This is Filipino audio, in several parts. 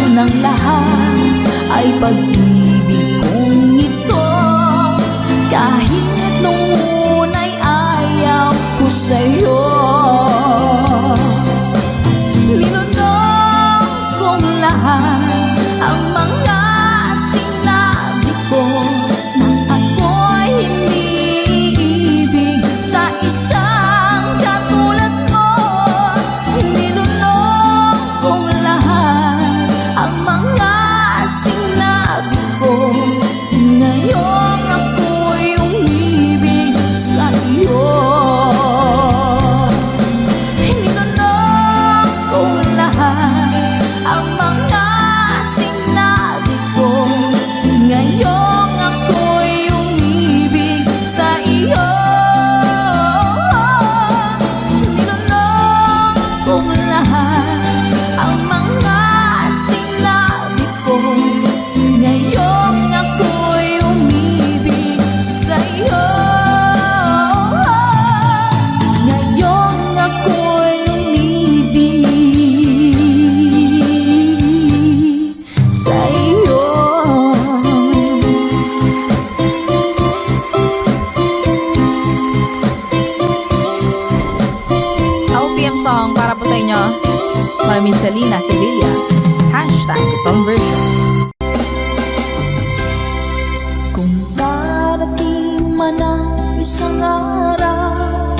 ng lahat ay pag-ibig kong ito. Kahit nung una'y ayaw ko sa'yo, nilunok kong lahat ang mga sinabi ko nang ako'y hindi ibig sa isang katulad mo. Nilunok kong lahat ang mga sinabi ko, ngayong ako'y umibig sa iyo. Nilunok kong lahat ang mga sinabi ko, ngayong ako'y umibig sa iyo. Nilunok kong lahat ang mga sinabi ko, ngayong ako'y umibig sa iyo. Ngayong ako'y umibig sa iyo. OPM song para po sa inyo, Mami Selena Sevilla. Hashtag conversion. Kung darating man ang isang araw,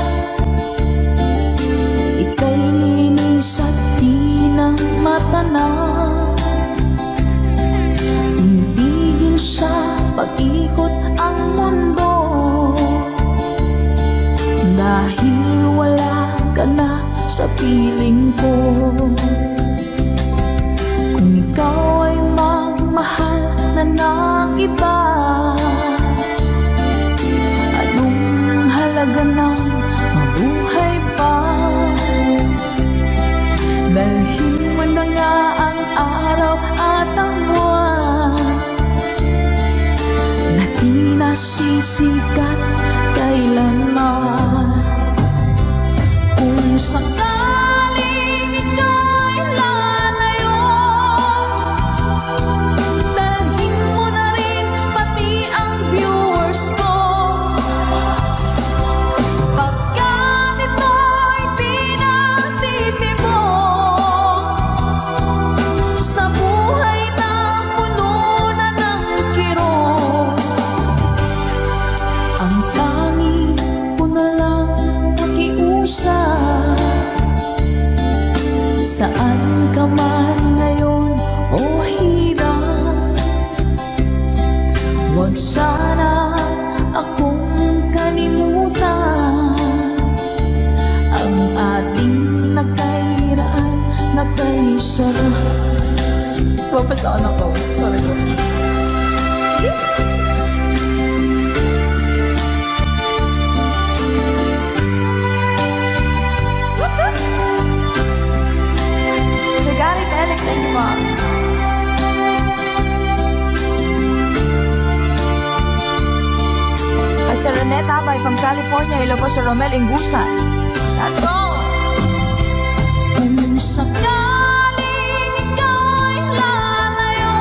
ika'y linis at di na matanaw, ibigin sa pag-ikot ang mundo, dahil wala ka na sa piling ko. Kung ikaw ay magmahal na ng iba, anong halaga ng mabuhay pa? Dalhin mo na nga ang araw at ang buwan na di nasisikat kailanman. Kung sakaling ika'y lalayo, dalhin mo na rin pati ang viewers ko. Pagkat ito'y di natitibok sa buhay na puno na ng kirot, ang tanging ko na lang pakiusap. Saan ka man ngayon o hirap, huwag sana akong kalimutan. Ang ating nagkairaan, nagkaisarap. Papasaan ako. Sorry po. Sir Garrett Alex, thank you, Mom. Sir Reneta Abay from California. Hello po, Sir Romel Ingusan. Let's go! Kung sakaling ika'y lalayo,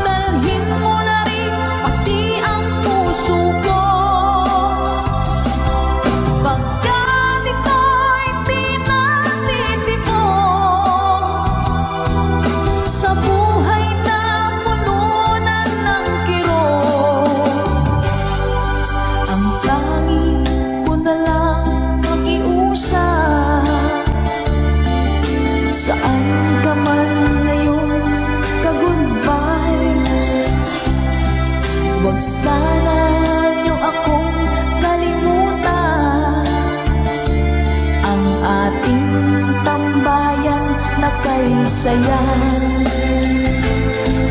dalhin mo na rin pati ang puso ko. Pagkat ito'y di natitibok sa buhay na puno na ng kirot, ang tanging ko na lang pakiusap. Saan ka man ngayon, ka-good vibes, huwag sana niyo akong kalimutan. Ang ating tambayan na kay sayan.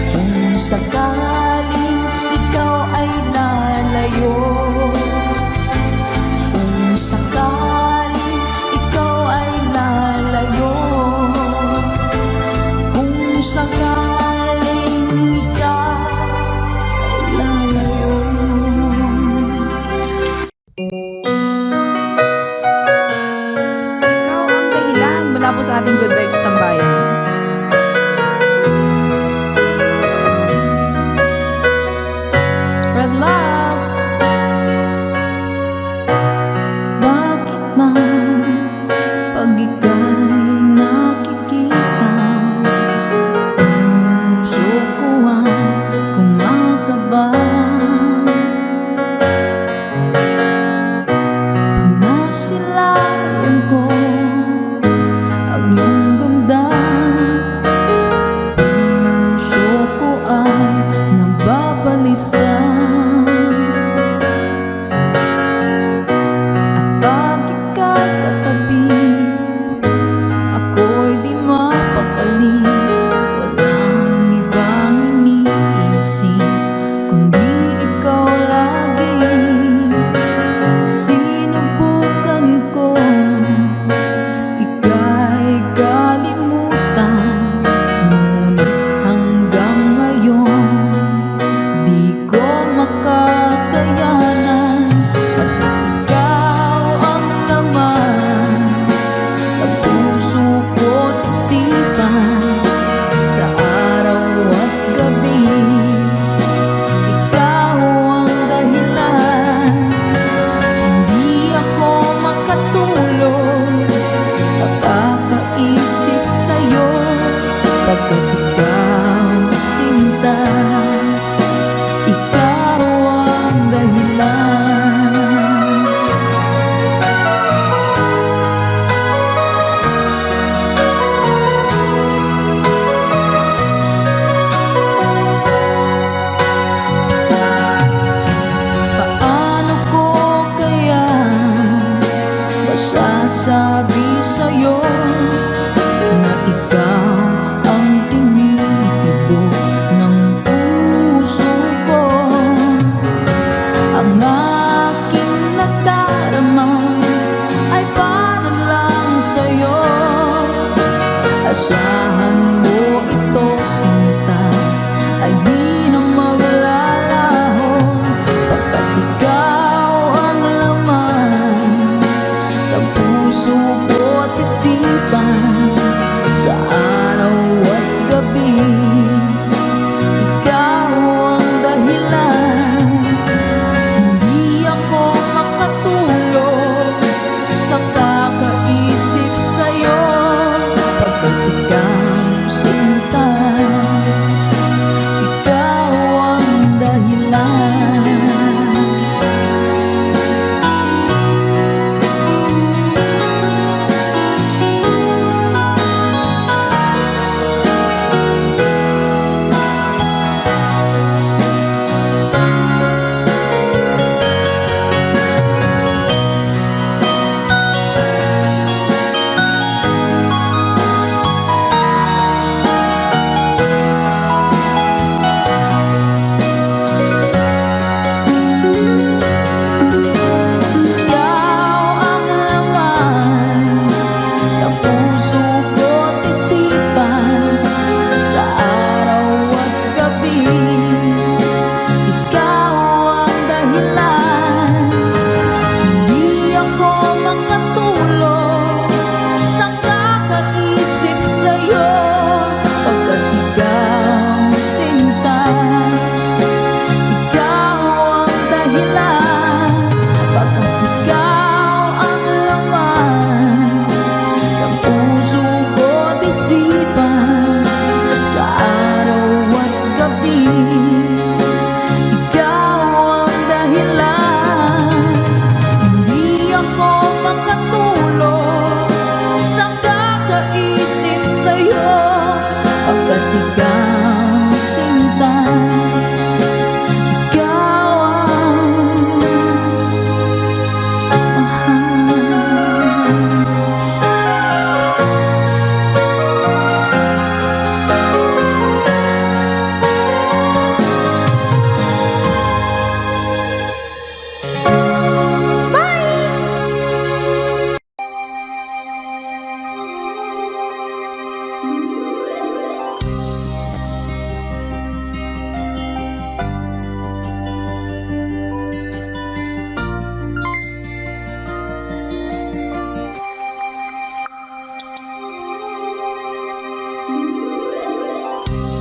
Kung sakaling ikaw ay lalayo, kung sakaling ikaw ay lalayo, kung sakaling ikaw ay lalayo. Ikaw ang dahilan mula po sa ating Good Vibes Tambayan. Pagkat ikaw sinta, ikaw ang dahilan. Paano ko kaya masasabi sa'yo na ikaw ang tinitibok ng puso ko? Ang aking nadarama ay para lang sa'yo. Asahan mo ito, sinta, ay di na maglalaho. Pagkat ikaw ang laman ng puso ko't isipan, sa araw at gabi. Ikaw ang dahilan, hindi ako makatulog sa kakaisip sa'yo. Pagkat ikaw sinta, ikaw ang dahilan.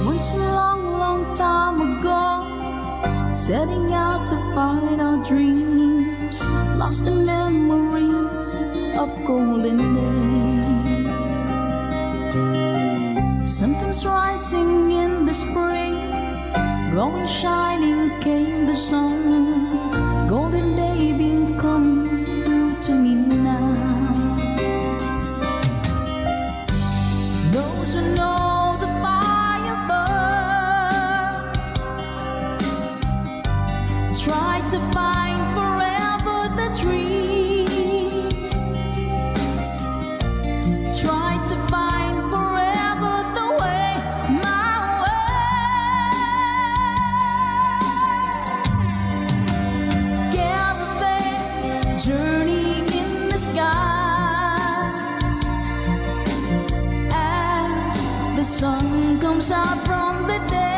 Once a long, long time ago, setting out to find our dreams, lost in memories of golden days. Sometimes rising in the spring, growing shining came the sun. Golden day been coming through to me now. Those who know the fire burn try to find forever the dreams, try to find forever the way, my way. Caravan journey in the sky as the sun comes out from the dead.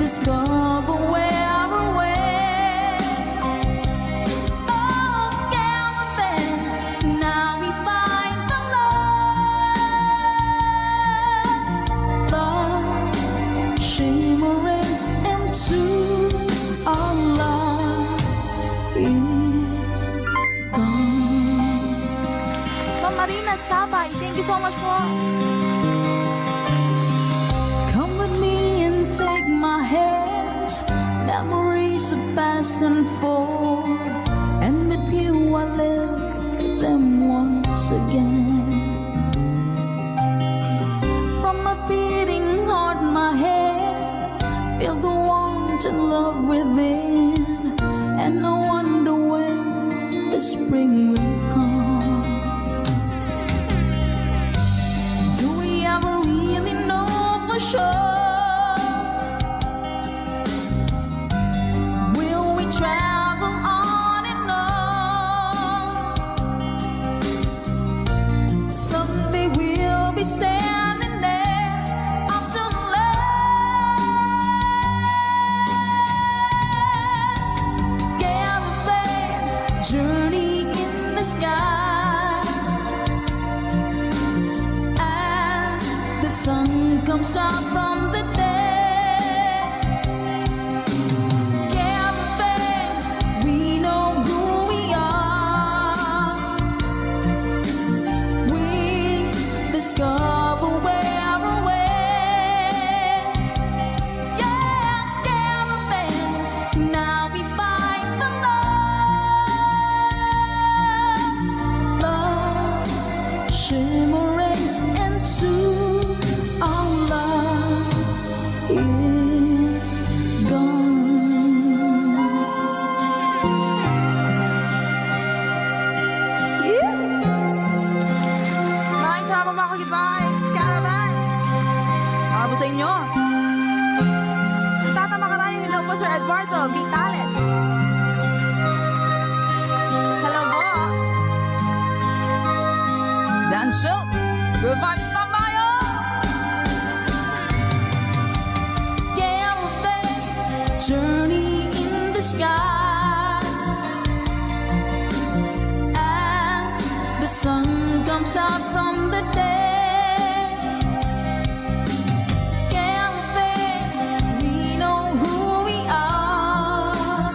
Discover where we're way. Oh, caravan, now we find the love, but shimmering into our Sabay. Thank you so much po. Come with me and take my hands. Memories of past unfold, and with you I live them once again. From my beating heart, my head, feel the warmth and love within, and I wonder when the spring will come. Do we ever really know for sure? Will we travel on and on? Someday we'll be standing there up to land. Caravan journey in the sky as the sun comes out from the day. Caravan, we know who we are. We discover where we're way. Yeah, caravan, now we find the love, love shimmering into our love is gone. Nice, salamat mga ka-goodbyes. Caravan. Para po sa inyo. Tatama ka tayo. Hello po, Sir Eduardo Vitales. Hello po. Dancel, good vibes na tayo. Caravan, journey in the sky as the sun comes out from the day. Caravan, we know who we are.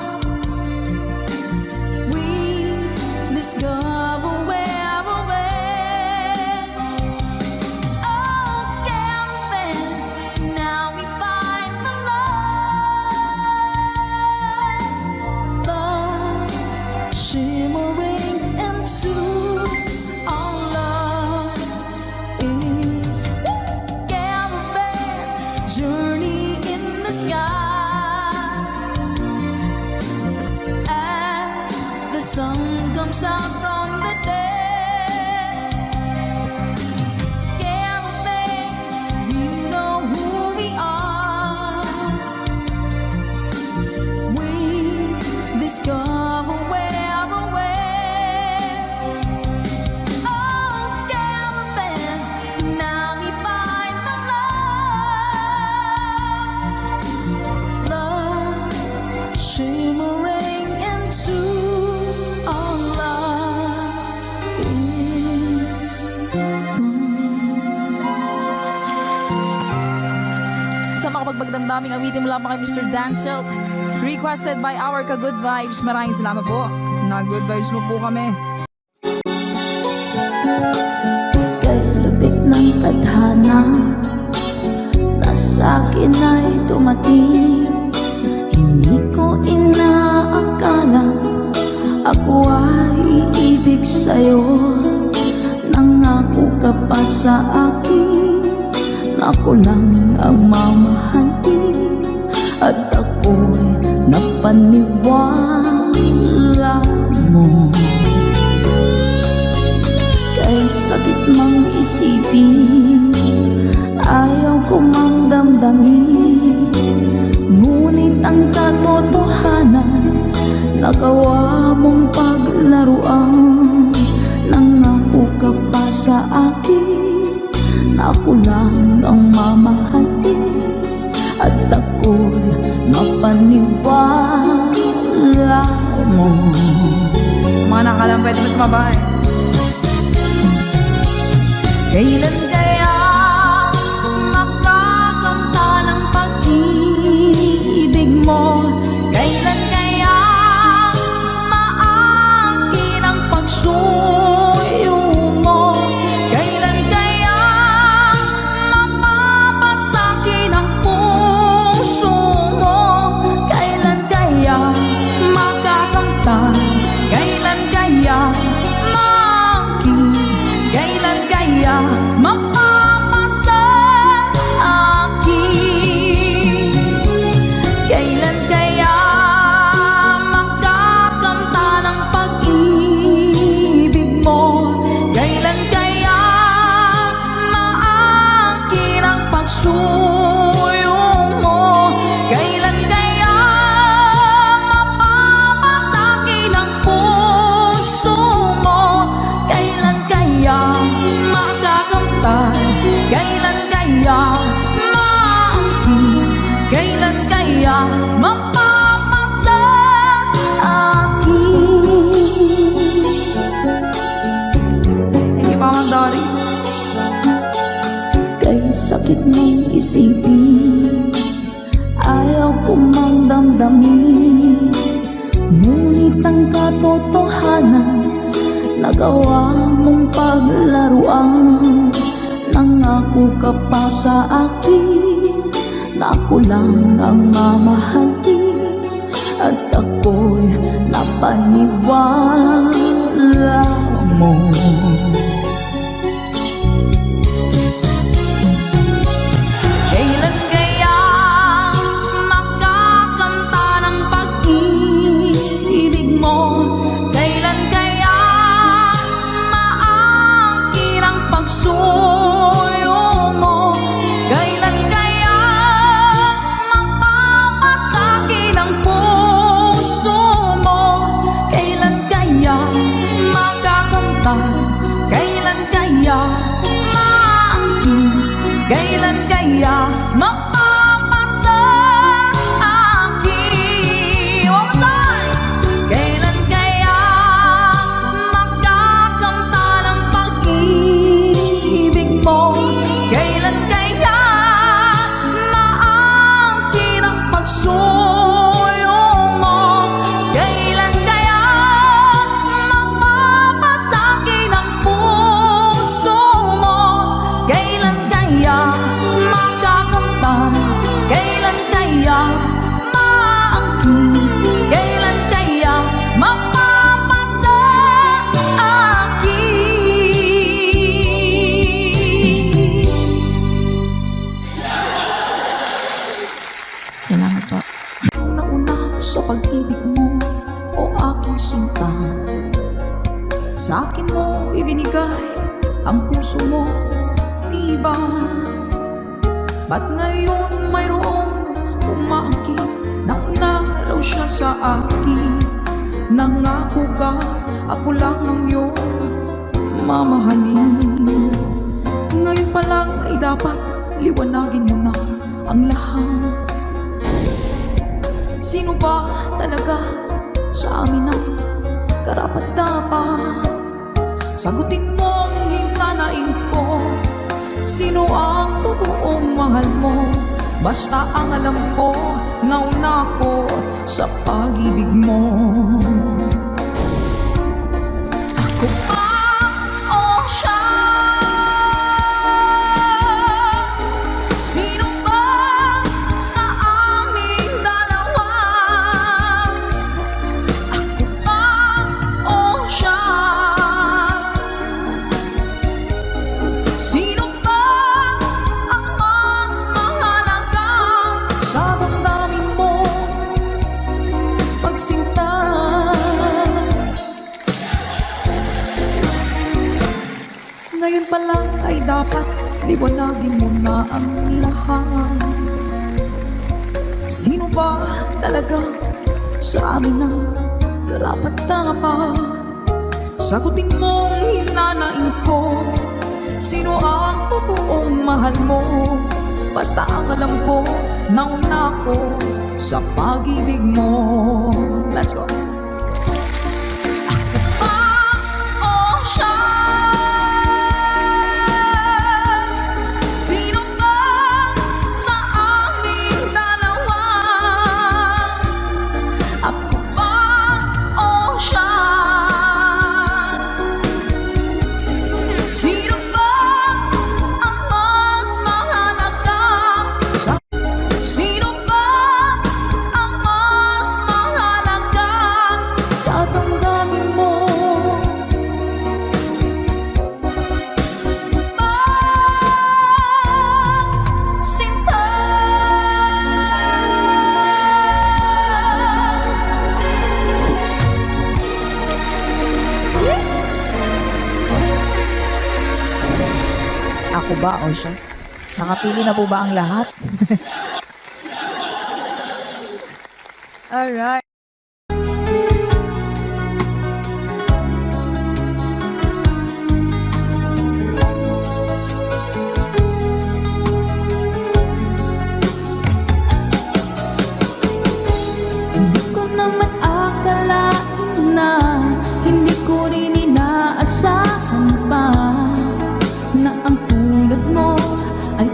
We discover where we're at. Oh, caravan, now we find the love, love shimmering into our love is caravan journey in the sky as the sun comes out from the day. Caravan, we know who we are. We discover where we're at. Oh, caravan, now we find the love, love shimmering into our love is gone. Sa makapagbagdamdaming awitin mula pa kay Mr. Dancel, requested by our ka-good vibes. Maraming salamat po. Na-good vibes mo po kami. Kay lubik ng tadhana na sa'kin ay tumating. Hindi ko inaakala ako ay iibig sa'yo. Nangako ka pa sa akin na ako lang ang mamahalin, at ako'y napaniwala mo. Kay sakit mang isipin, ayaw ko mang damdamin, ngunit ang katotohanan nagawa mong paglaruan. Nangako ka pa sa akin na ako lang ang mamahalin, at ako'y mapaniwala mo. Mga nakalang pwede mas mabay. Kailan kaya makakanta ng pag-ibig mo? Kailan kaya maangkin ang pagsuyo mo? sakit mong isipin. Ayaw ko mang damdamin, ngunit ang katotohanan, nagawa mong paglaruan. Nangako ka pa sa akin na ako lang ang mamahalin, at ako'y napaniwala mo. Kailan kaya makakanta ng pag-ibig mo? Kailan kaya maangkin ang pagsuyo mo? Kailan kaya mapapasakin ang puso mo? Kailan kaya makakanta? Kailan kaya maangkin? Kailan kaya mapapasa akin? One more time! Kailan kaya makakamta ng pag-ibig mo? Kailan kaya maangkin ang pagsuyo mo? Kailan kaya mapapasakin ang puso mo? Kailan kaya makakamta? Kailan kaya maangkin? Kailan kaya mapapasa akin? Salamat po. Nauna sa pag-ibig mo, o aking sinta. Sa akin mo ibinigay ang puso mo, diba? Ba't ngayon mayroong umaangkin? Nauna raw siya sa akin. Nangako ka, ako lang ang iyong mamahalin. Ngayon pa lang ay dapat liwanagin mo na ang lahat. Sino ba talaga sa amin ang karapat-dapat? Sagutin mo ang hinanain ko. Sino ang totoong mahal mo? Basta ang alam ko, nauna ko sa pag-ibig mo. Ako ba o siya? Sino ba sa aming dalawa? Ako ba o siya? Sino ba ang mas mahalaga sa damdamin mo? Pagsinta. Ngayon pa lang ay dapat liwanagin mo na ang lahat. Sino ba talaga sa amin ang karapat-dapat? Sagutin mo ang hinanain ko. Sino ang totoong mahal mo? Basta ang alam ko, nauna ko sa pag-ibig mo. Let's go. Ako ba o siya? Sino ba sa aming dalawa? Ako ba o siya? Sino ba ang mas mahalaga sa... Sino ba ang mas mahalaga sa damdamin mo? Sinta. Ako ba o siya? Nakapili na po ba ang lahat? Alright. Hindi ko naman akalain na hindi ko rin inaasahan pa na ang tulad mo ay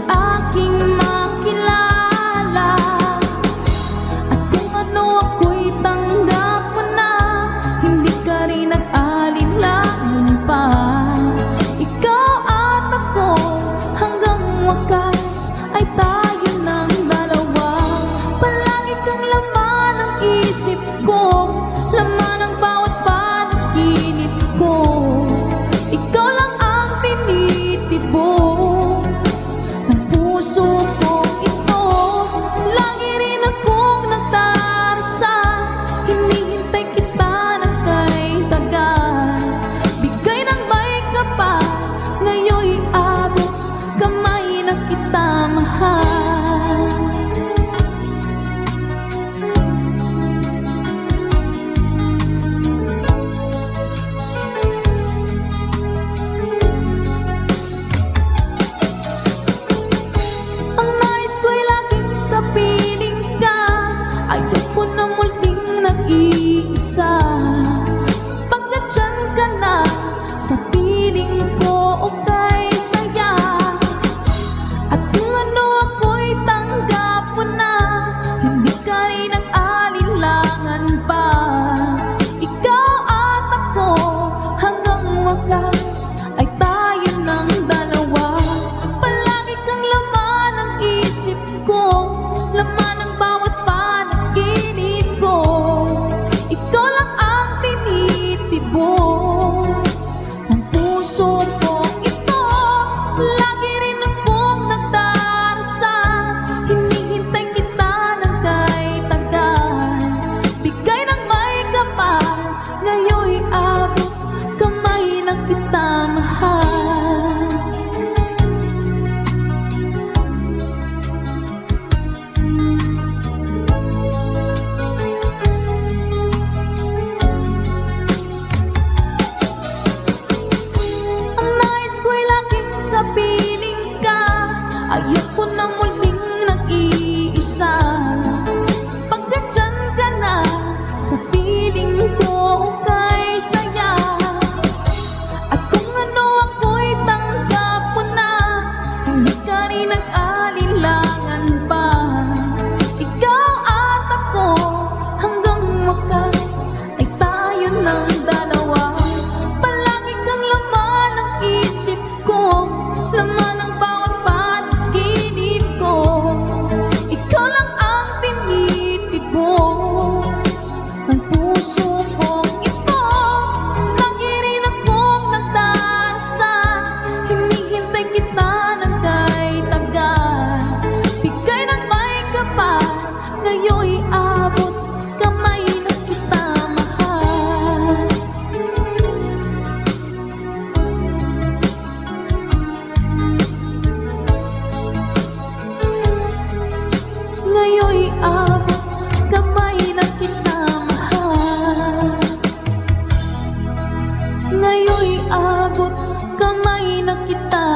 ako'y tanggap mo na, hindi ka rin nag-alinlangan pa. Ikaw at ako hanggang wakas ay tayo ng dalawa. Palagi kang laman ng isip ko, laman ng bawat panaginip ko. Ikaw lang ang tinitibok ng puso ko ito. Lagi rin akong nagdarasal, hinihintay kita ng kay tagal. Bigay ng may kapal, ngayon'y abot kamay na kita mahal. Ang nais ko'y laging kapiling ka, ayoko na muling nag-iisa. Pagkat dyan ka na, sa piling ko okay saya. At kung ano ako'y tanggap mo na, hindi ka rin nag-alinlangan pa. Ikaw at ako hanggang wakas ay tayo ng dalawa. Palagi kang laman ng isip ko, laman ng bawat panaginip ko. Ikaw lang ang tinitibok ng puso ko ito. Lagi rin akong nagdarasal, hinihintay kita ng kay tagal. Bigay ng may kapal, ngayon'y abot kamay na kita mahal. Ang nais ko'y laging kapiling ka, ayoko na muling nag-iisa. Pagkat dyan ka na, sa piling ko okay saya. At kung ano ako'y tanggap mo na, hindi ka rin nag-alinlangan pa. Ikaw at ako hanggang wakas ay tayo ng dalawa. Palagi kang laman ng isip ko, laman ng bawat panaginip ko. Ikaw lang ang tinitibok ng puso ko ito. Lagi rin akong nagdarasal, hinihintay kita ng kay tagal. Bigay ng may kapal, ngayon'y abot kamay na kita mahal. Ngayon'y abot kamay na kita mahal. Ngayon'y abot kamay na kita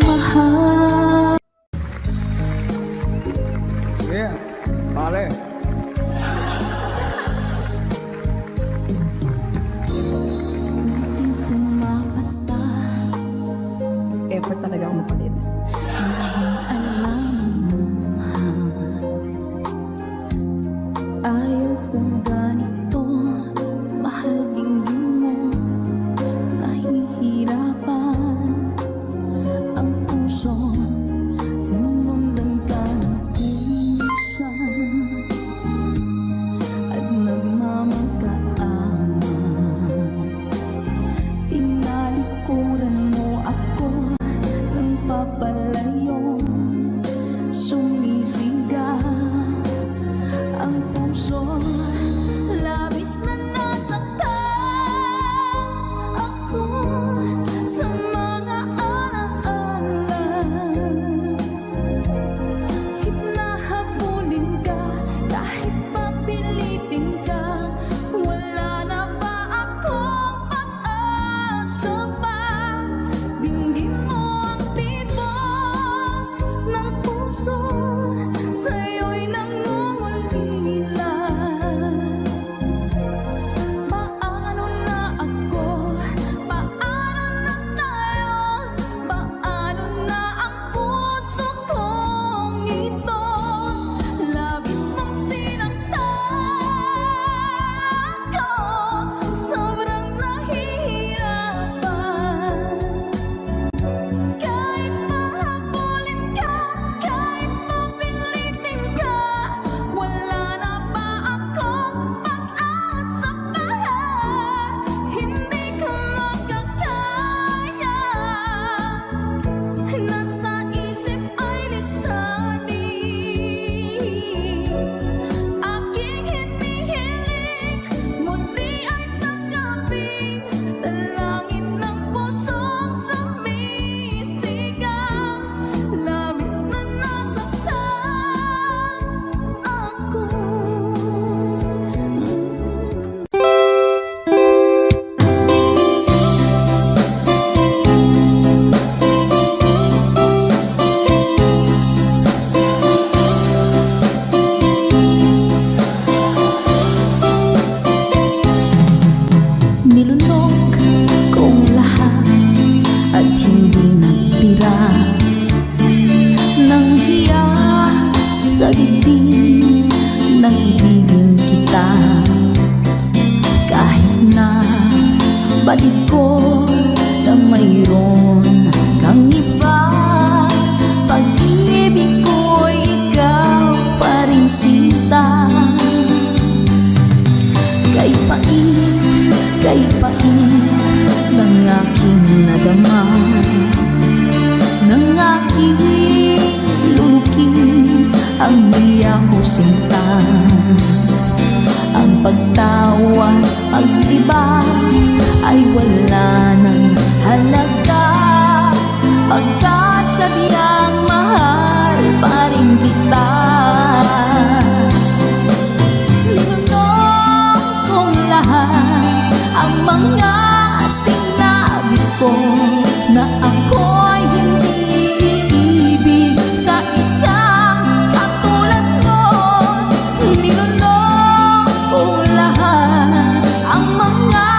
mahal. Yeah, pare. Pumapata, Effort talaga ako magpalit. alam mo, ayaw kong ganito. Mahal tingin mo, nahihirapan ang puso, sinundan ka ng kusa. sa dibdib naibigan kita. Kahit na batid ko na mayroon kang iba, pag-ibig ko'y ikaw pa rin sinta. Kay pait ng aking nadama, ng aking lulukin ang di ako sinta. Ang pagtawa, pag-iba ay wala ng halaga, pagkat sabiang mahal pa rin kita. Ninunong kong lahat ang mga sinabi ko, na ako'y hindi iibig sa isang katulad mo. Ninunong kong lahat ang mga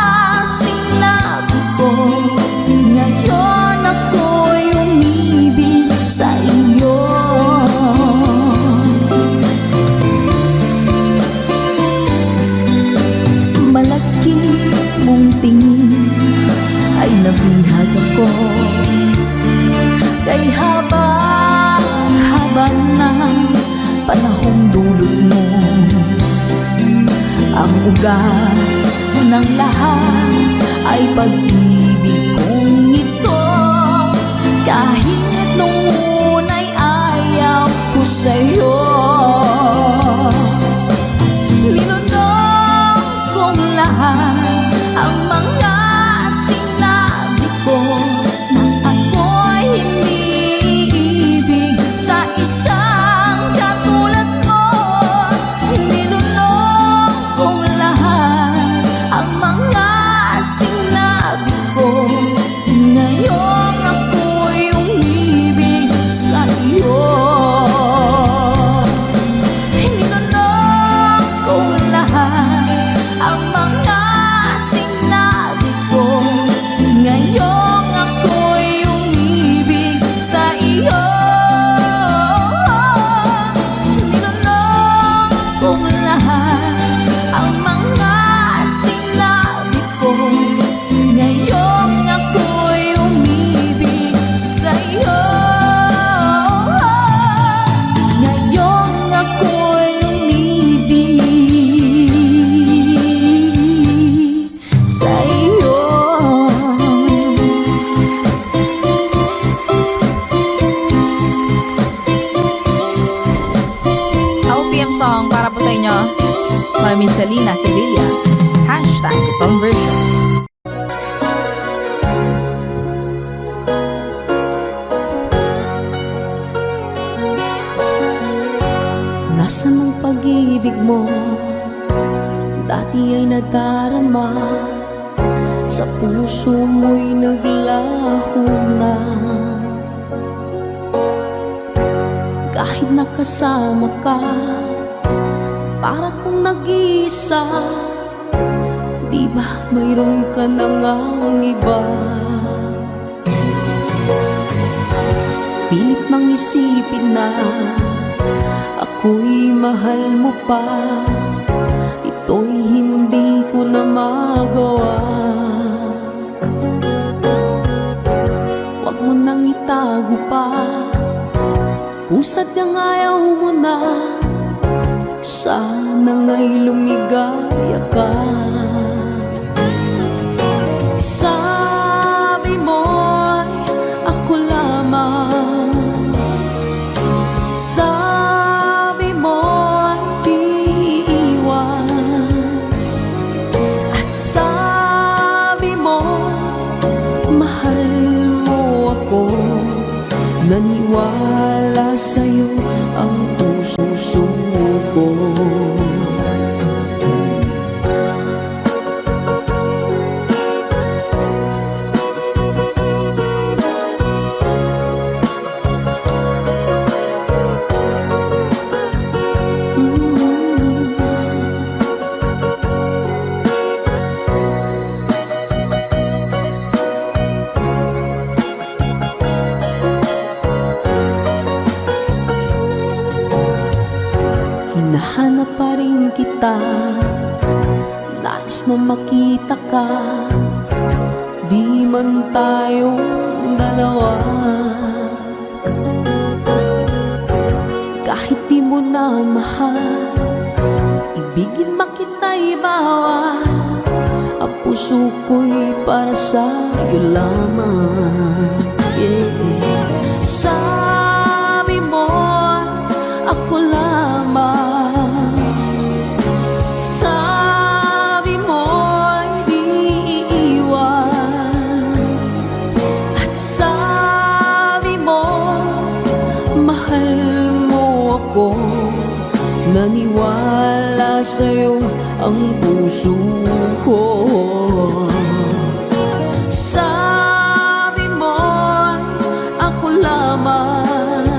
sinabi ko, ngayon ako'y umibig sa iyo. Malaki mong tingin ay nabihag ako, kay haba ng panahong dulot mo. Ang ugat ng lahat ay pag-ibig kong ito, kahit nung una'y ayaw ko sa'yo. Ninunong kong lahat ang mga sinabi ko, na ako'y hindi iibig sa isang katulad mo. Ninunong kong lahat ang mga sinabi ko, ngayon ako'y umibig sa iyo. Ninunong kong lahat ang mga sinabi ko, ngayon ako'y umibig sa iyo. Ninunong kong lahat ang mga sinabi ko, ngayon ako'y umibig sa iyo. Ngayon ako'y umibig sa iyo. OPM song para po sa inyo, Mami Selena Sevilla. #conversion. Nasaan ang pag-ibig mo? Dati ay nadarama, sa puso mo'y naglaho na. Kahit nakasama ka, para kong nag-iisa. Di ba mayroon ka na ngang iba? Pilit mang isipin na ako'y mahal mo pa, ito'y hindi ko na magawa. Huwag mo nang itago pa, kung sadyang ayaw mo na, sana nga'y lumigaya ka. Sabi mo'y ako lamang, sabi mo'y di iiwan, at sabi mo mahal mo ako. Naniwala sa'yo ang puso ko. hinahanap pa rin kita. Nais na makita ka, di man tayong dalawa. Kahit di mo na mahal, ibigin makita'y bawal. Ang puso ko'y para sa'yo lamang, yeah. Sabi mo, ako lamang. Sabi mo'y di iiwan. At sabi mo, mahal mo ako. Naniwala sa'yo ang puso ko. Sabi mo, ako lamang.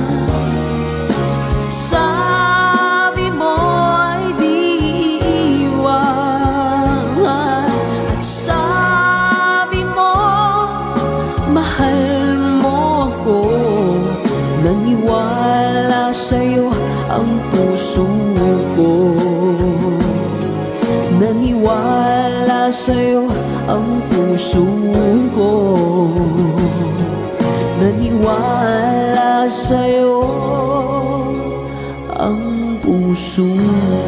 Sabi mo ay di iiwan. At sabi mo, mahal mo ako. Naniwala sa'yo ang puso ko. Naniwala sa'yo ang puso ko. Naniwala sa'yo ang puso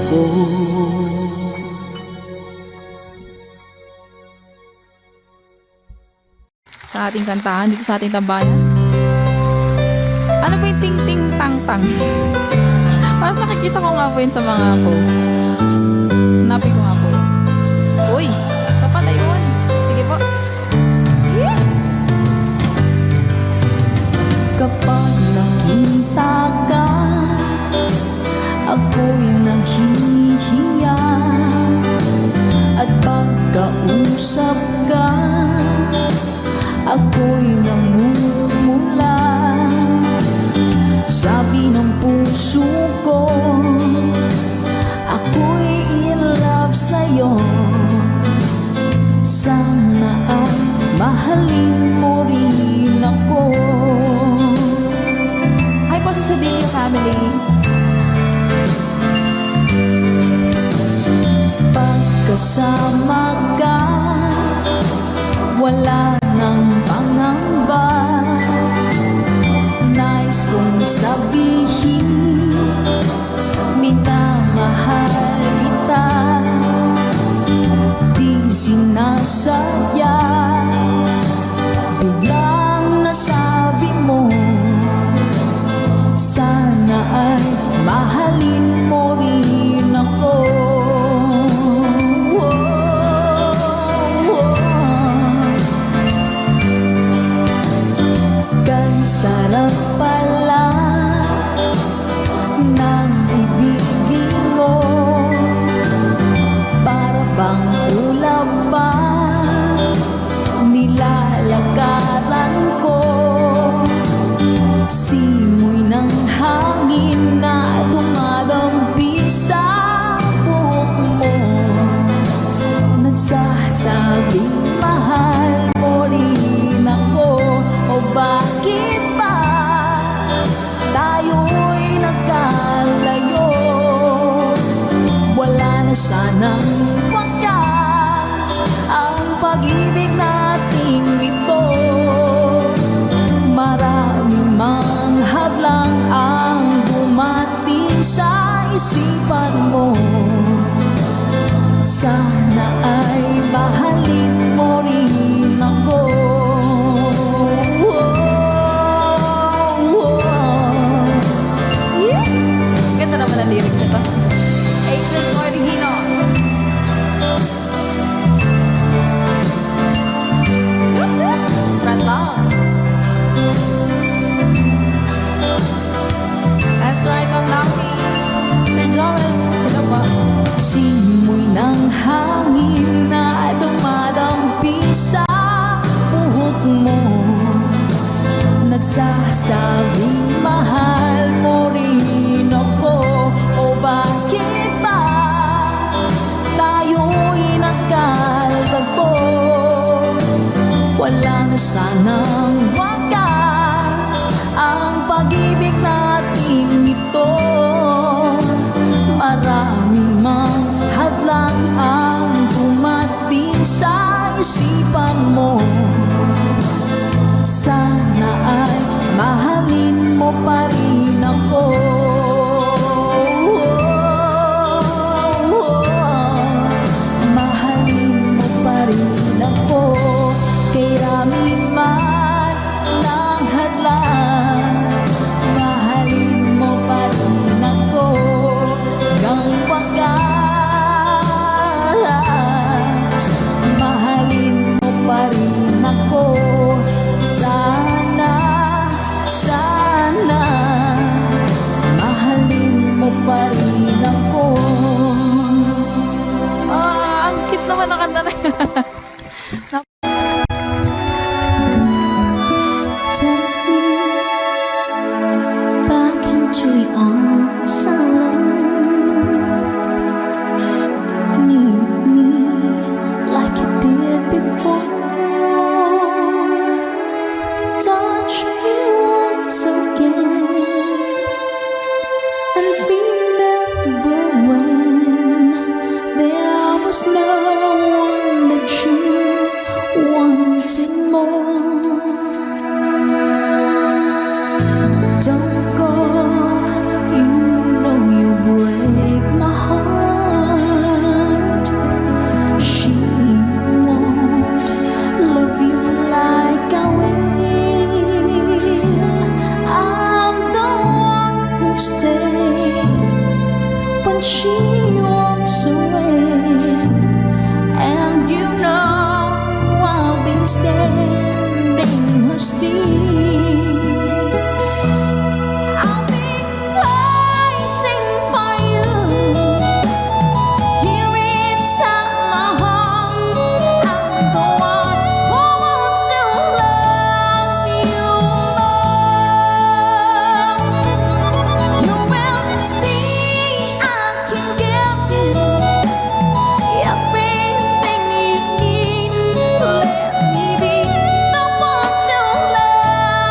ko. Sa ating kantahan dito sa ating tambayan. Ano ba yung ting-ting-tang-tang? Parang nakikita ko nga po yun sa mga posts. Hanapin ko nga po yun. Uy! Ito pala yun. Sige po. Yeah! Kapag nakita ka, ako'y nahihiya. At pagkausap ka, ako'y namumula. Sabi ng puso ko, ako'y in love sa'yo. Sana ay mahalin mo rin ako. Hi po sa Sadilio family. Pagkasama ka, wala nang pangamba. Nais kong sabihin, minamahal kita. Di sinasadya, biglang nasabi mo, sana ay mahalin mo rin ako. Sarap pala ng ibigin mo, para bang ulap pa nilalakaran ko. Simoy ng hangin na dumadampi sa buhok mo, nagsasabing mahal mo rin ako. O bakit ba tayo'y nagkalayo? Wala na sanang wakas ang pag-ibig nating ito. Marami mang hadlang ang dumating sa isipan mo. Sana ay mahalin mo rin ako. Ganda naman ang lyrics nito. April Cordigino. Spread love. That's right, Ma'am Naomi. Sir Joel, hello po. Simoy ng hangin na dumadampi sa buhok mo, nagsasabing mahal mo rin ako. O bakit ba tayo'y nagkalagpo? Wala na sanang wakas ang pag-ibig natin ito. marami mang hadlang ang dumating sa isipan mo. Sana ay mahalin mo pa rin ako. Mahalin mo pa rin ako. Kaya man ng hadlang, mahalin mo pa rin ako. Hanggang wakas, mahalin mo pa rin ako. Sana, sana, mahalin mo pa rin ako. Ang cute naman na kanta na yan. Take me back into your arms, I need me like you did before. Touch me once again and remember when there was no one but you wanted more. Don't go, you know you break my heart. She won't love you like I will. I'm the one who stays when she walks away, and you know I'll be standing her still. I'll be waiting for you here inside my heart. I'm the one who wants to love you more. You will see I can give you everything you need. Let me be the one to love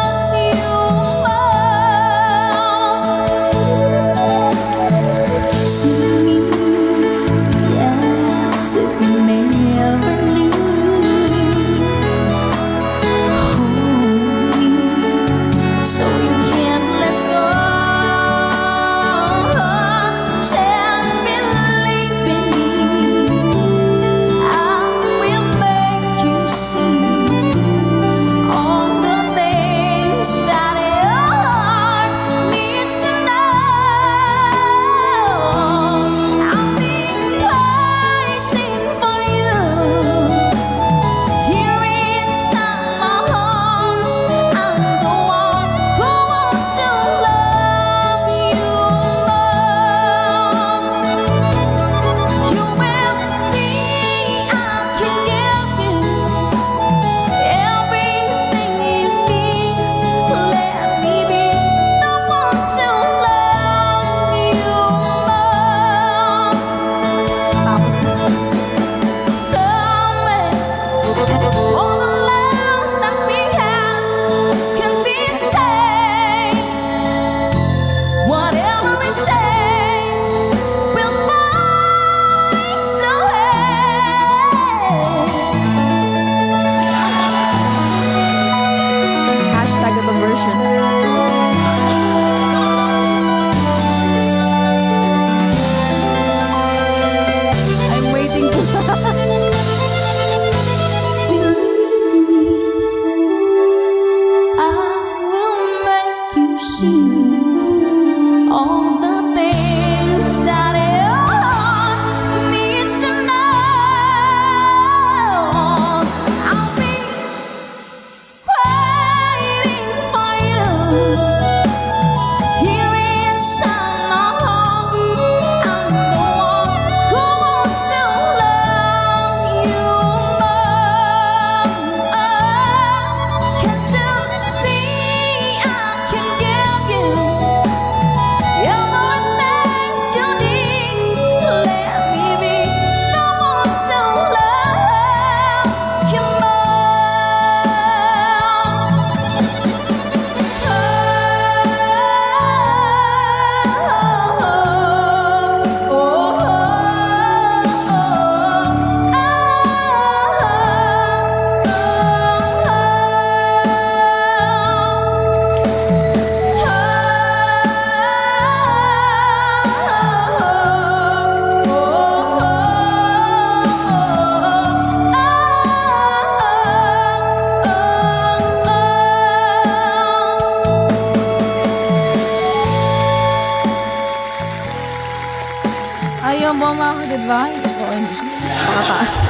Ayaw mo mga goodbye. Gusto ko yun. Pakataas.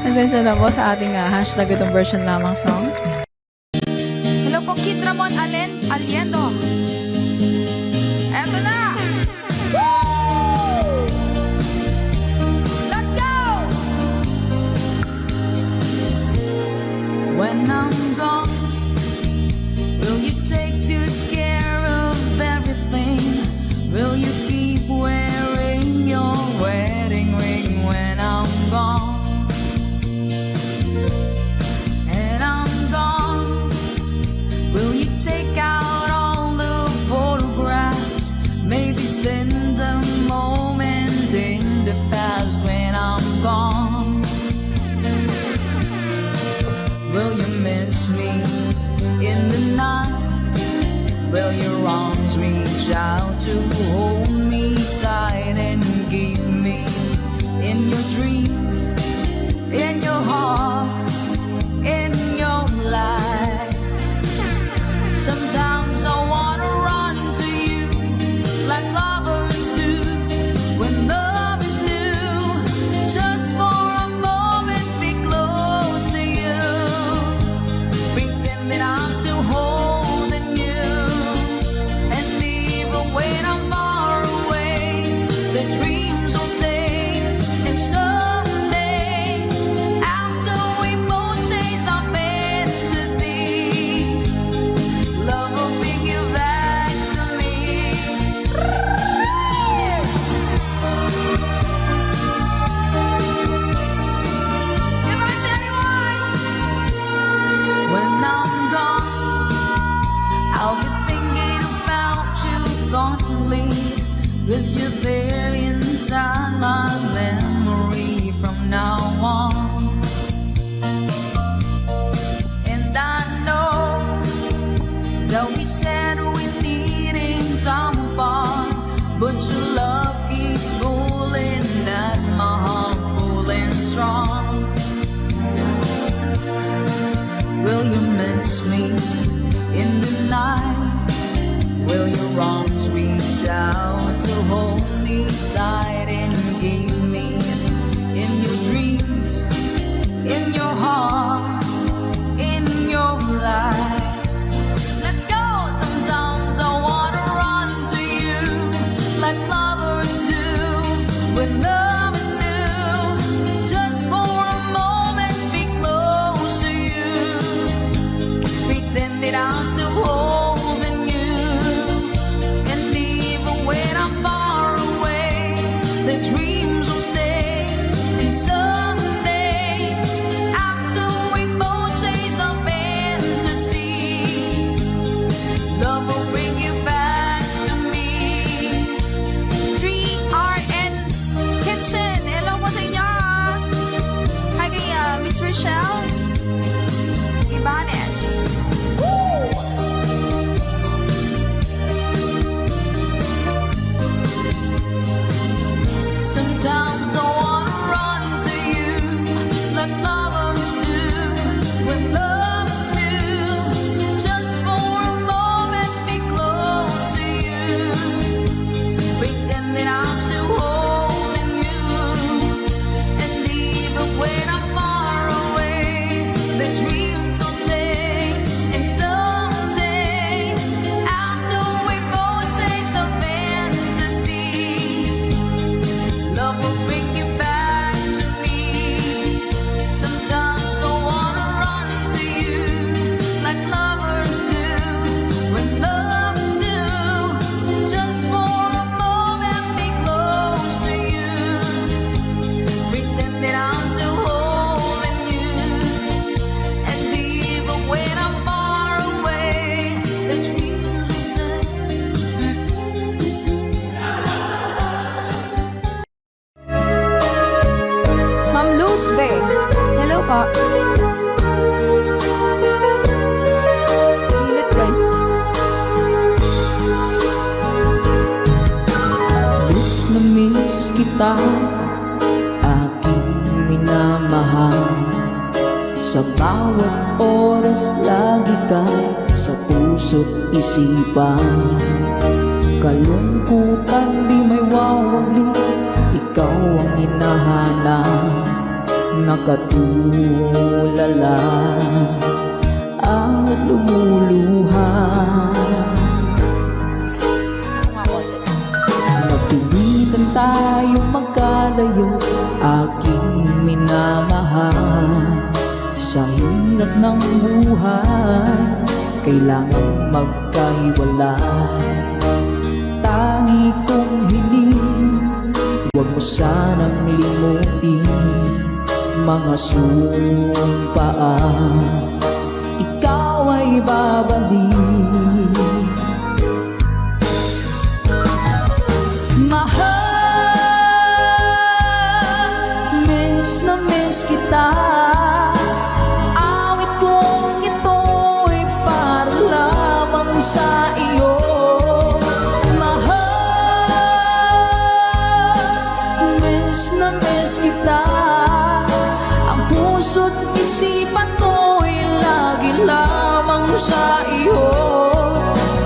Pasensya na po sa ating hashtag itong version lamang song. Hello po, Kid Ramon Aliendo. Eto na! Let's go! When I'm gone, will you take good care of everything? Will you keep wearing your wedding ring when I'm gone? And I'm gone, will you take out all the photographs? Maybe spend a moment in the past when I'm gone. Will you miss me in the night? Will your arms reach out to hold me tight and keep me in your dreams, in your heart, in your life? Sometimes I wanna run to you like lovers do when love is new. Just for a moment be close to you, pretend that I'm still holding you. And even when I'm far away, the dreams will stay. And someday, after we both chased our fantasy, love will bring you back to me. If I say when I'm gone, I'll be thinking about you constantly, 'cause you're there inside my memory from now on. And I know that we said we needed time apart, but your love keeps pulling at my heart, pulling strong. Will you miss me in the night? Will your arms reach out to hold me tight and keep me in your dreams, in your heart, in your life? Let's go! Sometimes I wanna run to you like lovers do when love is new. Just for a moment be close to you, pretend that I'm still holding you. And even when I'm far away, the dreams will stay. And someday, after we both chase our fantasies, love will bring you back to me. 3RN Kitchen. Hello po sa inyo. Hi kay Miss Rochelle Ibanez. Sometimes I wanna run to you like lovers do when love is new. Just for a moment be close to you, pretend that I'm still holding you. And even when I'm far away, the dreams will stay. And someday, after we both chase the fantasy, love will bring you back to me. Sometimes I wanna run to you like lovers do when love is new. Just for a moment be close to you, pretend that I'm still holding you. And even when I'm far away, the dreams will say. Ma'am Luz Bay. Hello po. Init guys. Miss na miss kita, aking minamahal. Sa bawat oras lagi ka sa puso't isipan. Kalungkutan di may wawag nakatulala at lumuluha. Napilitan tayong magkalayo, aking minamahal. Sa hirap ng buhay, kailangan magkahiwalay. Tangi kong hiling, huwag mo sanang limutin mga sumpaan, ikaw ay babalik. Mahal, miss na miss kita. Awit kong ito'y para lamang sa iyo. Na miss kita, ang puso't isipan ko'y lagi lamang sa iyo.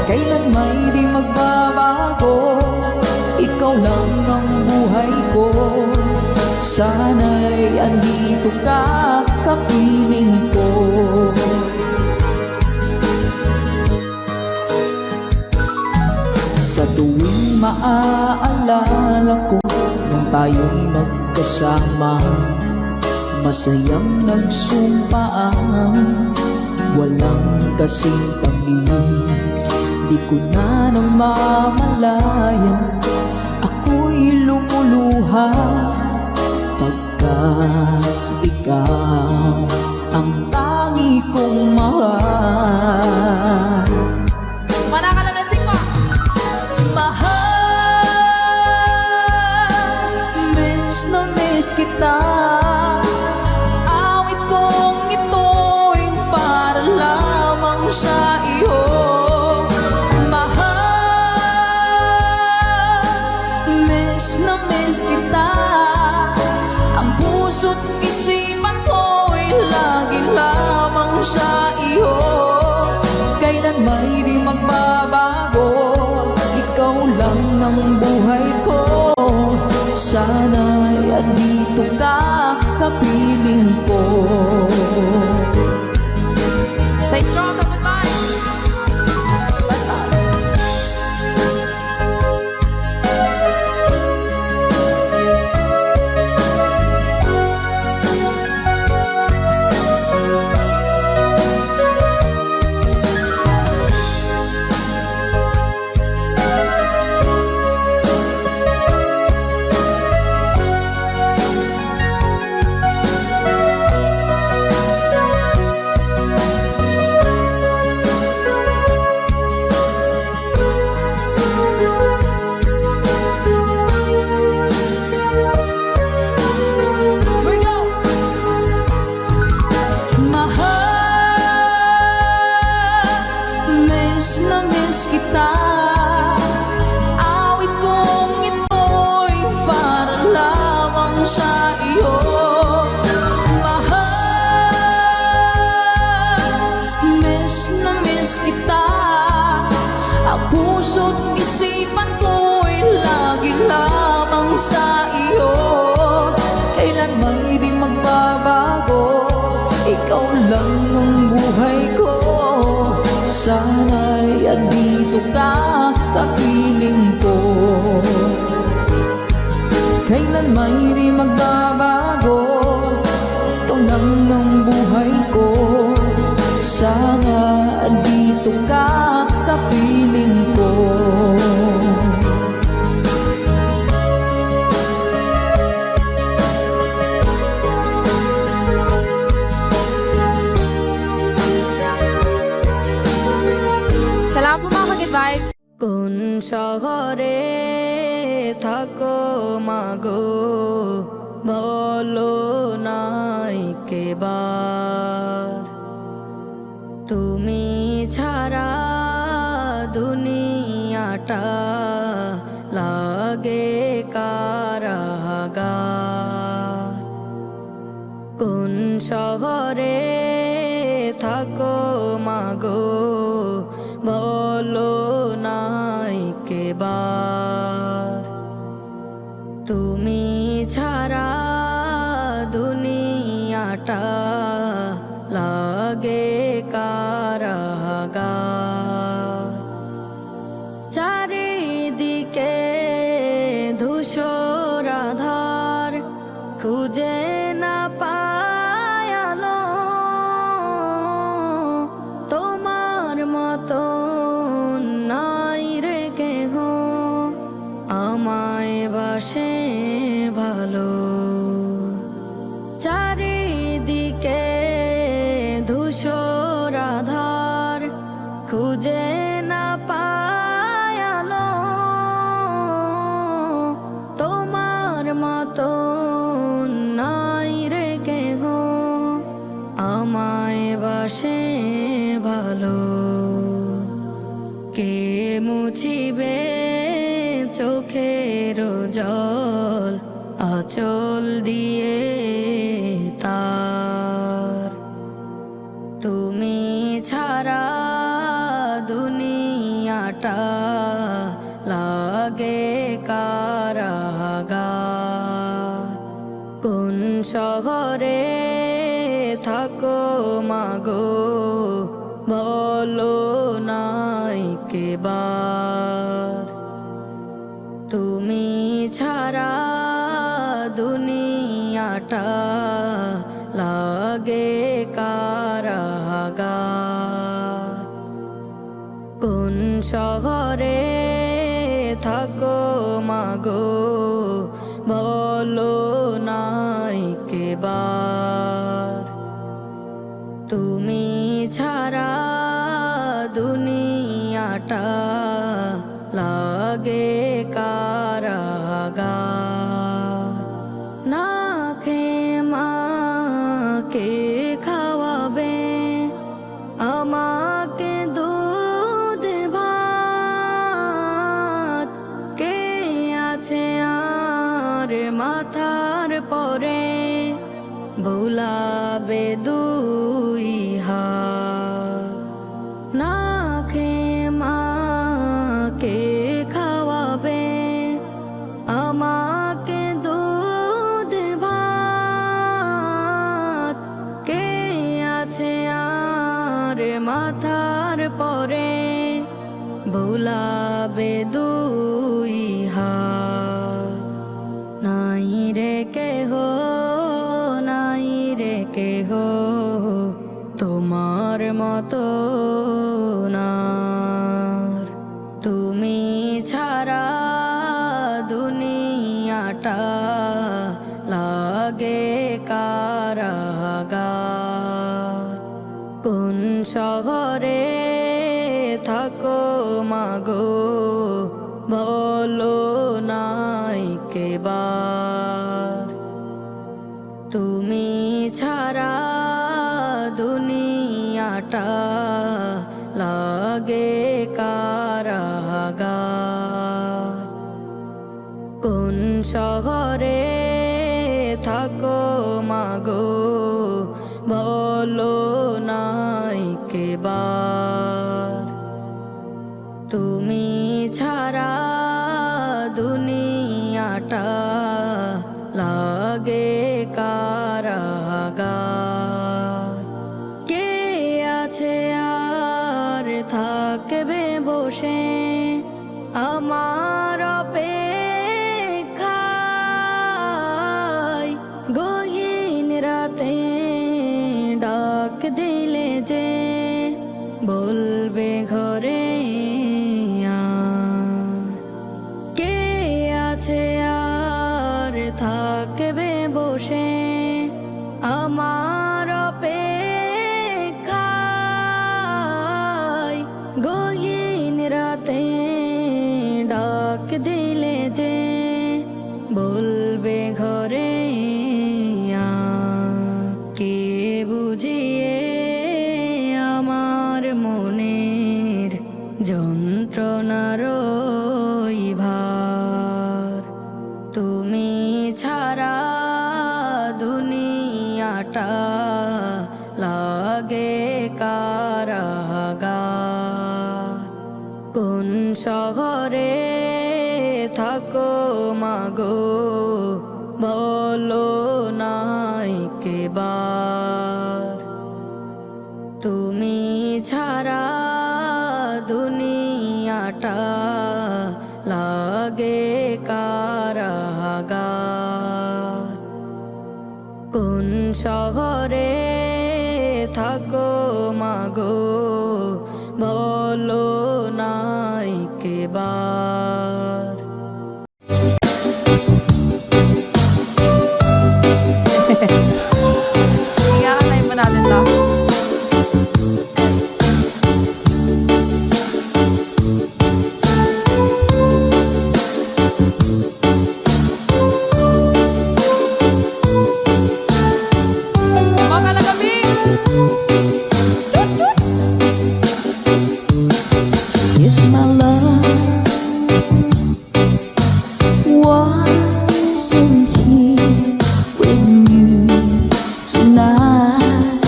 Kailan may di magbabago, ikaw lang ang buhay ko. Sana'y andito ka, kapiling ko. Sa tuwing maaalala ko nung tayo'y magkasama, masayang nagsumpaan, walang kasing tamis. Di ko na nang mamalayan, ako'y lumuluha pagkat ikaw ang tangi kong mahal. Manakalansing mo! Na miss kita, awit kong ito'y para lamang sa iyo. Mahal, miss na miss kita, ang puso't isipan ko'y lagi lamang sa iyo. Kailan may di magbabago, ikaw lang ang buhay ko. Sana'y andito ka, kapiling ko. Stay strong, goodbye! Na miss kita, awit kong ito'y para lamang sa iyo. Mahal, miss na miss kita, ang puso't isipan ko'y lagi lamang sa iyo. Kailan may di magbabago, ikaw lang ang buhay ko. Sana'y andito ka, kapiling ko. Kailan may di magbabago, ikaw lang ang buhay ko. Sana andito ka, kapiling ko. Salamat po mga Ka-Good Vibes! কোন শহরে থাকো মাগো বলো নাই কেবার, তুমি ছাড়া দুনিয়াটা লাগে কারাগার। কোন শহরে থাকো মাগো বলো নাই কেবার, তুমি ছাড়া দুনিয়া দুনিয়াটা লাগে কারাগার। চারিদিকে ধূসর আধার, খুঁজে না পায় আলো। তোমার মতো নাই রে কেহ আমায় বাসে ভালো। চারিদিকে ধূসর আধার, খুঁজে না পায় আলো। তোমার মতো নাই রে কেহ আমায় বাসে ভালো। কে মুছিবে চোখের জল আঁচল দিয়ে তার? তুমি ছাড়া দুনিয়াটা লাগে কারাগার। কোন শহরে থাকো মাগো বলো নাই কেবার? তুমি ছাড়া দুনিয়াটা লাগে কারাগার। কোন শহরে থাকো মাগো বলো নাই কেবার? তুমি ছাড়া দুনিয়াটা লাগে কারাগার। না খেয়ে মাকে খাওয়াবে আমাকে দুধ ভাত? কে আছে আর মাথার পরে ভুলাবে দুই হাত? না খেয়ে মাকে খাওয়াবে আমাকে দুধ ভাত? কে আছে আর মাথার পরে ভুলাবে দুই হাত? নাই রে কেহ, নাই রে কেহ তোমার মতো নার। তুমি ছাড়া দুনিয়াটা লাগে কারাগার। কোন শহরে থাকো মাগো বলো নাই কেবার? তুমি ছাড়া দুনিয়াটা লাগে কারাগার। কোন শহরে থাকো মাগো বলো নাই কেবার? তুমি ছাড়া দুনিয়াটা লাগে কারাগার। কে আছে আর থাকবে বসে আমার অপেক্ষায়? গহীন রাতে ডাক দিলে যে বলবে ঘরে আয়। কে আছে আর থাকবে বসে আমার অপেক্ষায়? গহীন রাতে ডাক দিলে যে বলবে ঘরে আয়। কে বুঝিয়ে আমার মনের যন্ত্রণার ওই ভার? তুমি ছাড়া দুনিয়াটা লাগে কারাগার। কোন শহরে থাকো মাগো বলো নাই কেবার? কারাগার। কোন শহরে থাকো মাগো বলো নাই কেবার। Iyakanay ba natin to? Mga lagabing! If my love wasn't here with you tonight,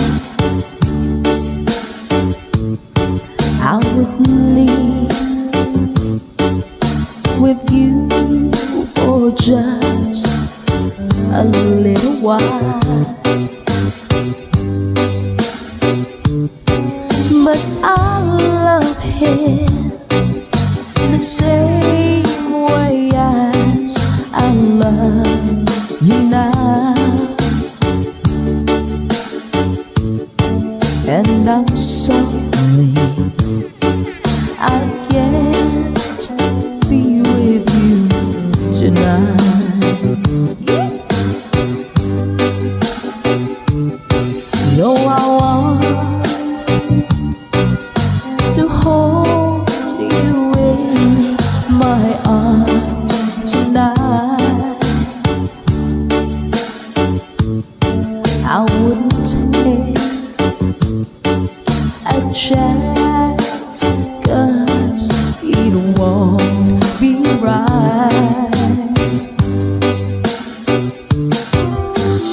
I would leave with you for just a little while. But I love him the same way as I love you now, and I'm sorry I can't be with you tonight. No, I want to hold you in my arms tonight. I wouldn't take a chance, 'cause it won't be right.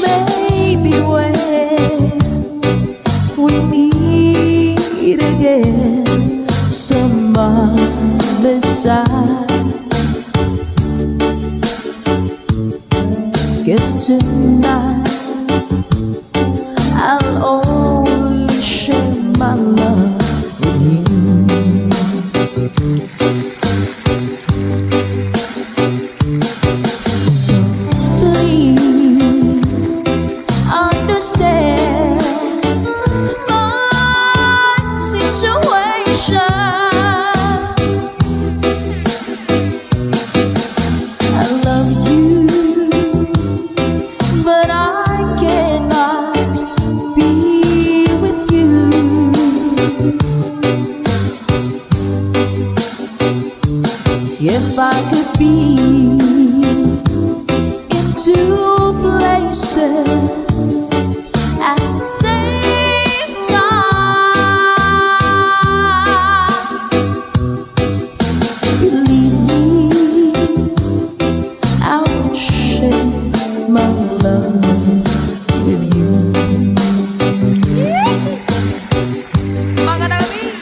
Maybe when we meet again some other time, 'cause tonight I'll only share my love with you. So please understand my situation. I love you, but I cannot be with you. If I could be in two places at the same time, believe me, I would share my love with you. Mga lagabing!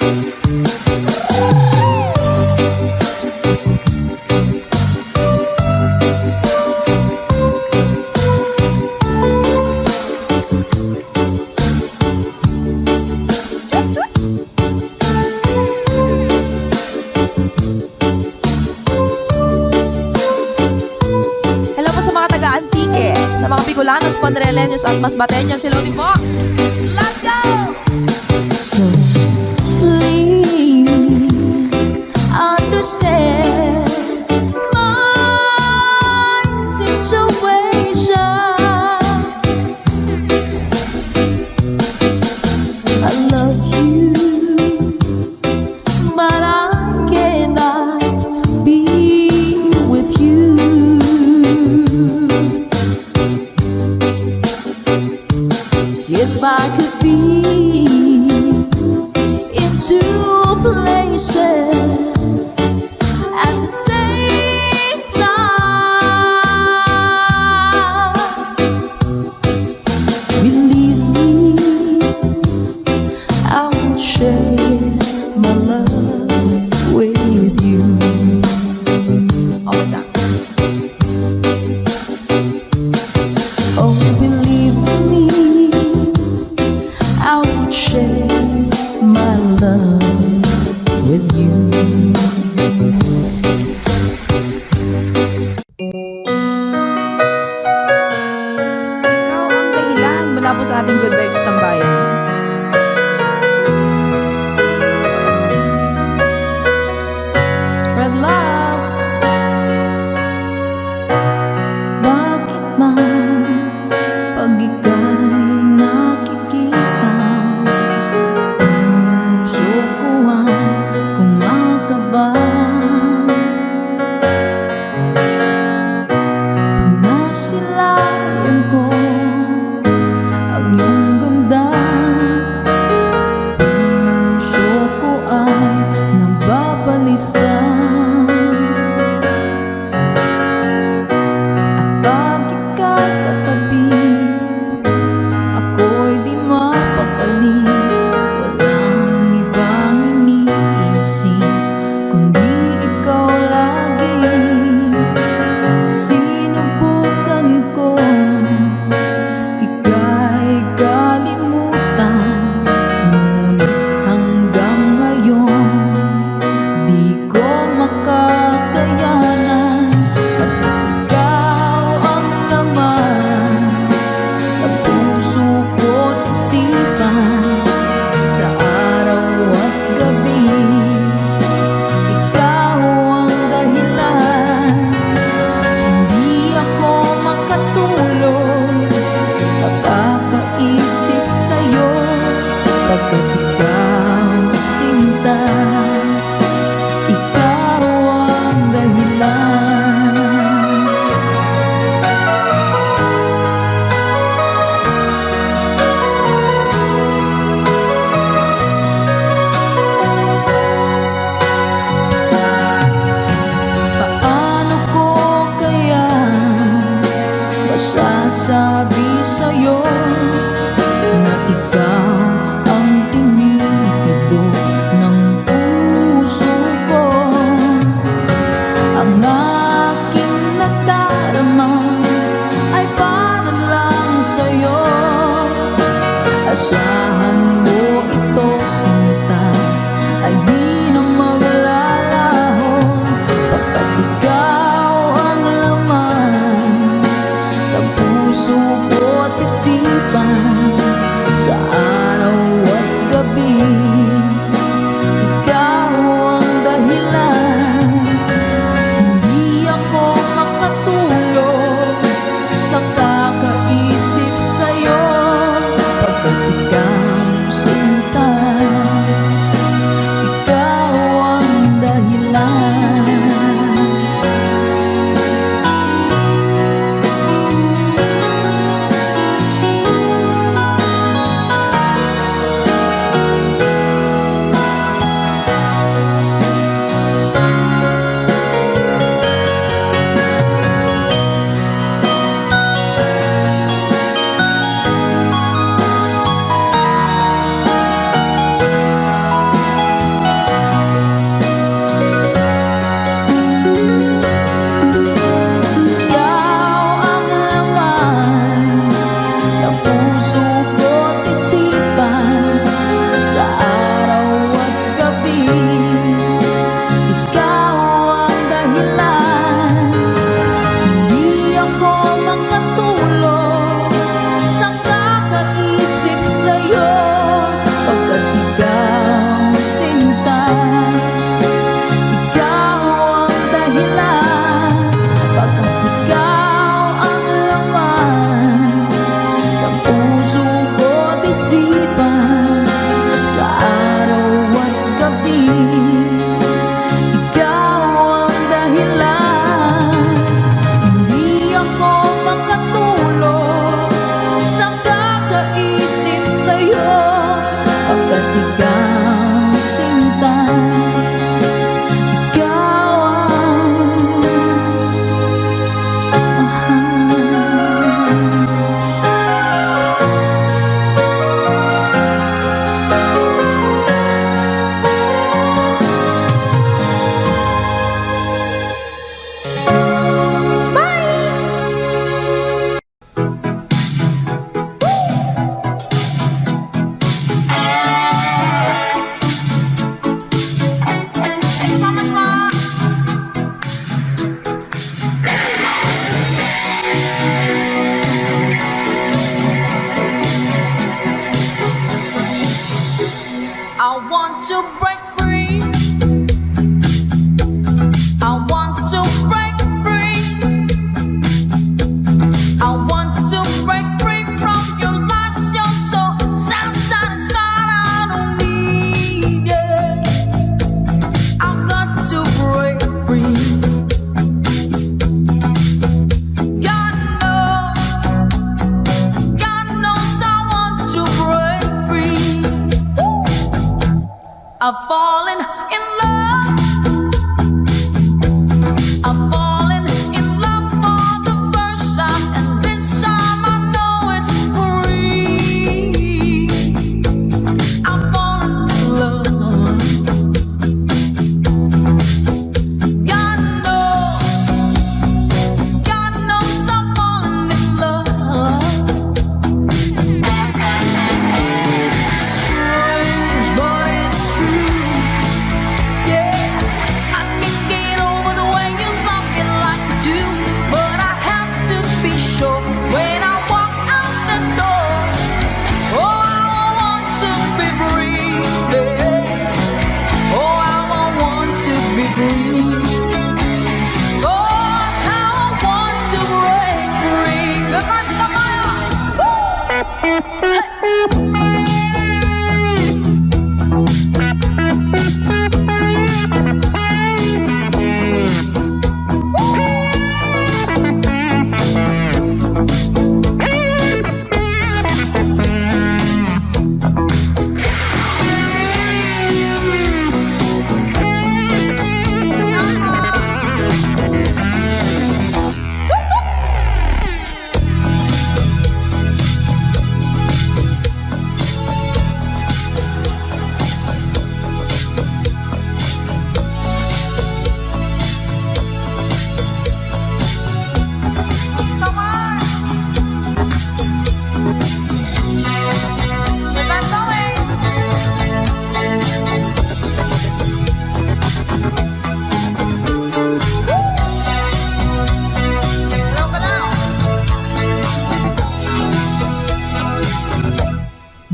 Hello po sa mga taga-Antique, sa mga Bicolanos, Ponreleños at Masbateños. Hello din po! Let's go! So please understand my situation. I love you, but I cannot be with you. If I could ating Good Vibes Tambayan. Spread love. Bakit man pag ika'y nakikita, puso ko ay kumakaba. Pag nasilayan ko ang iyong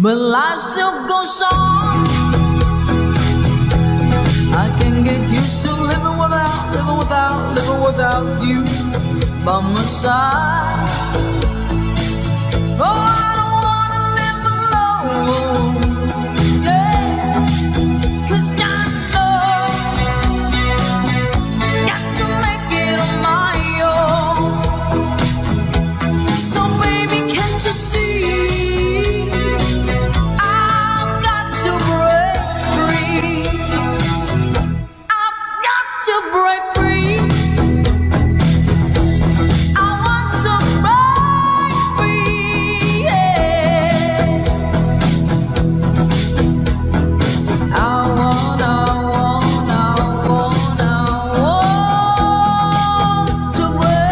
but life still goes on. I can get used to living without you by my side. Oh, I don't wanna live alone, yeah, 'cause God knows, got to make it on my own. So baby, can't you see, I've got to break free. I've got to break free. I want to break free, yeah. I want to break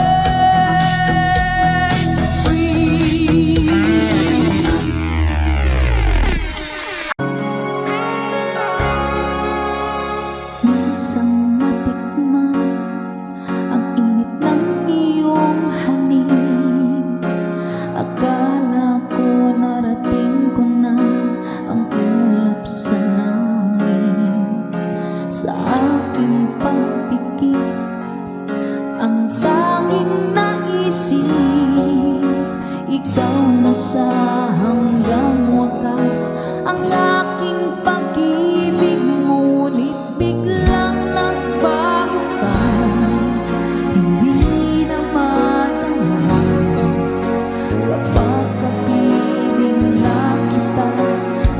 free. Minsan natikman ang init ng iyong halik. Akala ko narating ko na ang ulap sa langit. Sa aking pagpikit, ang tanging naisip, ikaw na sa hanggang wakas. Ang aking pag-ibig, ngunit biglang nagbago ka. Hindi na madama kapag kapiling na kita.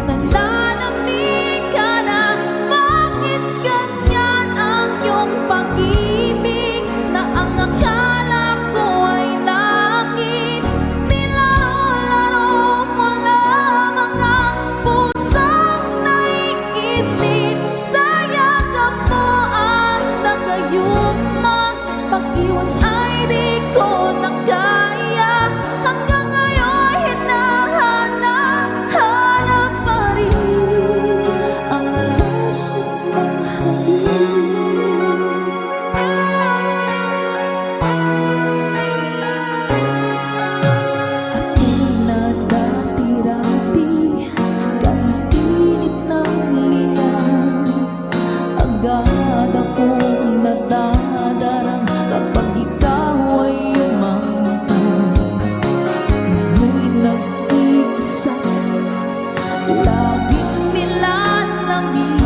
Nananamig ka na, bakit ganyan ang iyong pag-ibig? Na ang akala ko ay langit, nilaro-laro mo lamang ang pusang naiidlip. Sa yakap mo at nagayuma, pag-iwas ay di ko na kaya. Hanggang ngayon hinahanap pa rin ang laso mong halik. Ako'y nadati-rati, kahit init ng liyan. Agad akong nadadarang kapag ikaw ay umamatay. Ngayon'y nag-iisa, laging nilalamig.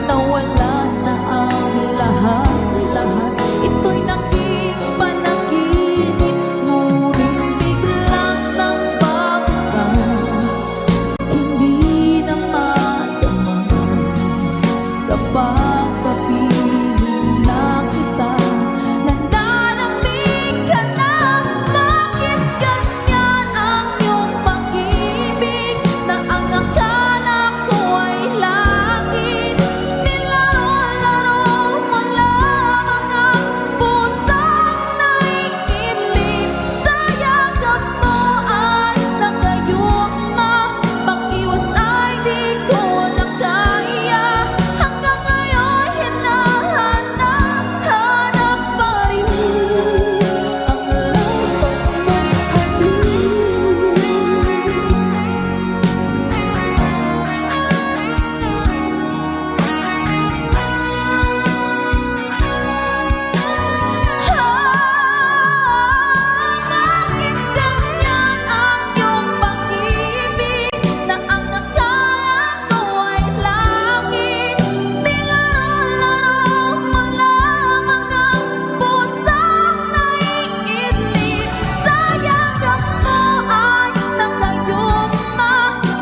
Nawala na ang lahat-lahat, ito'y naging panaginip. Ngunit biglang nagbago ka, hindi na madama kapag kapiling na kita. Nananamig ka na, bakit ganyan ang iyong pag-ibig? Na ang akala ko ay langit, nilaro-laro mo lamang ang pusang naiidlip. Sa yakap mo at nagayuma, pag-iwas ay di ko na kaya. Hanggang ngayon hinahanap pa rin ang laso mong halik. Bakit ganyan ang iyong pag-ibig? Na ang akala ko ay langit, nilaro-laro mo lamang ang pusang naiidlip. Sa yakap mo ay nagayuma,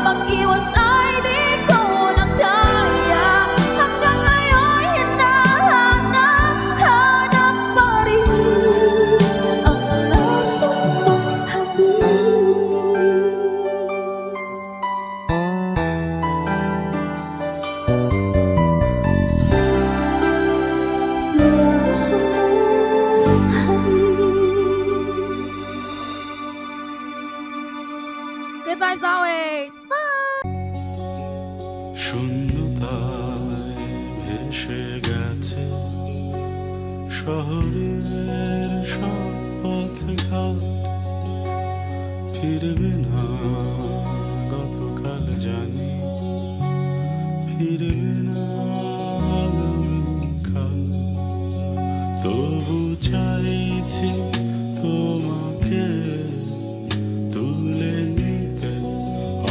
pag-iwas ay di ko na kaya. Hanggang ngayon hinahanap pa rin ang laso mong halik. Laso mong halik. Good vibes always. Bye! শূন্যতায় ভেসে গেছে শহরের সব পথঘাট, ফিরবে না গত জানি ফিরবে না আগামীকাল, তবু চাইছি তোমাকে তুলে নিতে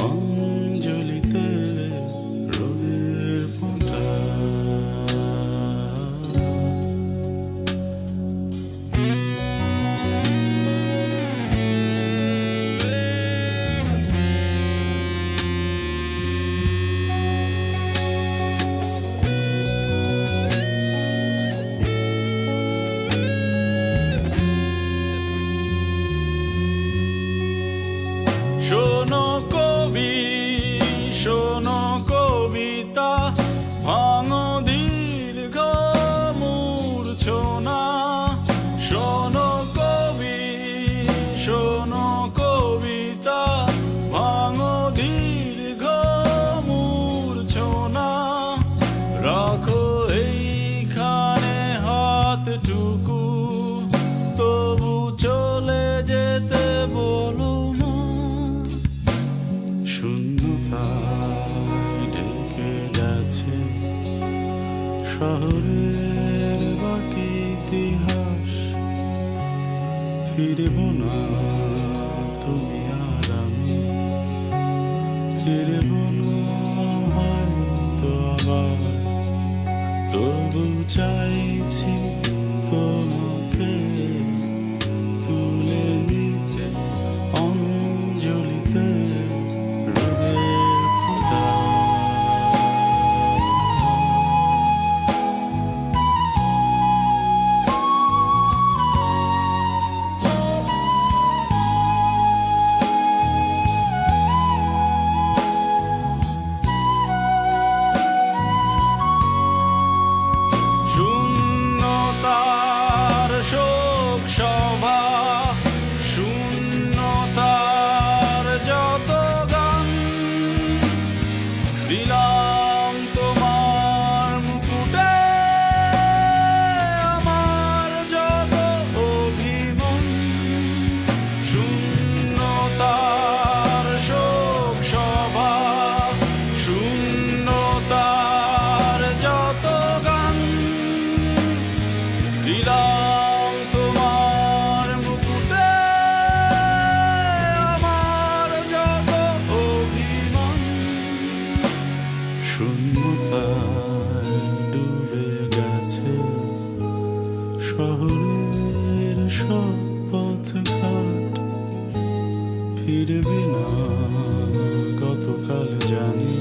অঞ্জলিতে রোদের ফোঁটা। শোনো কবি, শোনো কবিতা, ভাঙো দীর্ঘ মূর্ছনা। শোনো কবি, শোনো কবিতা, ভাঙো দীর্ঘ মূর্ছনা। রাখো এইখানে হাতটুকু, তবু চলে যেতে বলো না। শূন্যতায় ঢেকে গেছে শহরের বাকি ইতিহাস, ফিরব না তুমি আর আমি, ফিরব না হয়তো আবার, তবু চাইছি তোমাকে তুলে নিতে অঞ্জলিতে রোদের ফোঁটা। শূন্যতার শোক সভা, শূন্যতার যত গান, দিলাম তোমার মুকুটে আমার যত অভিমান। শূন্যতার শোক সভা, শূন্যতার যত গান, দিলাম তোমার মুকুটে আমার যত অভিমান। শূন্যতায় ডুবে গেছে শহরের সব পথঘাট, ফিরবে না গতকাল জানি,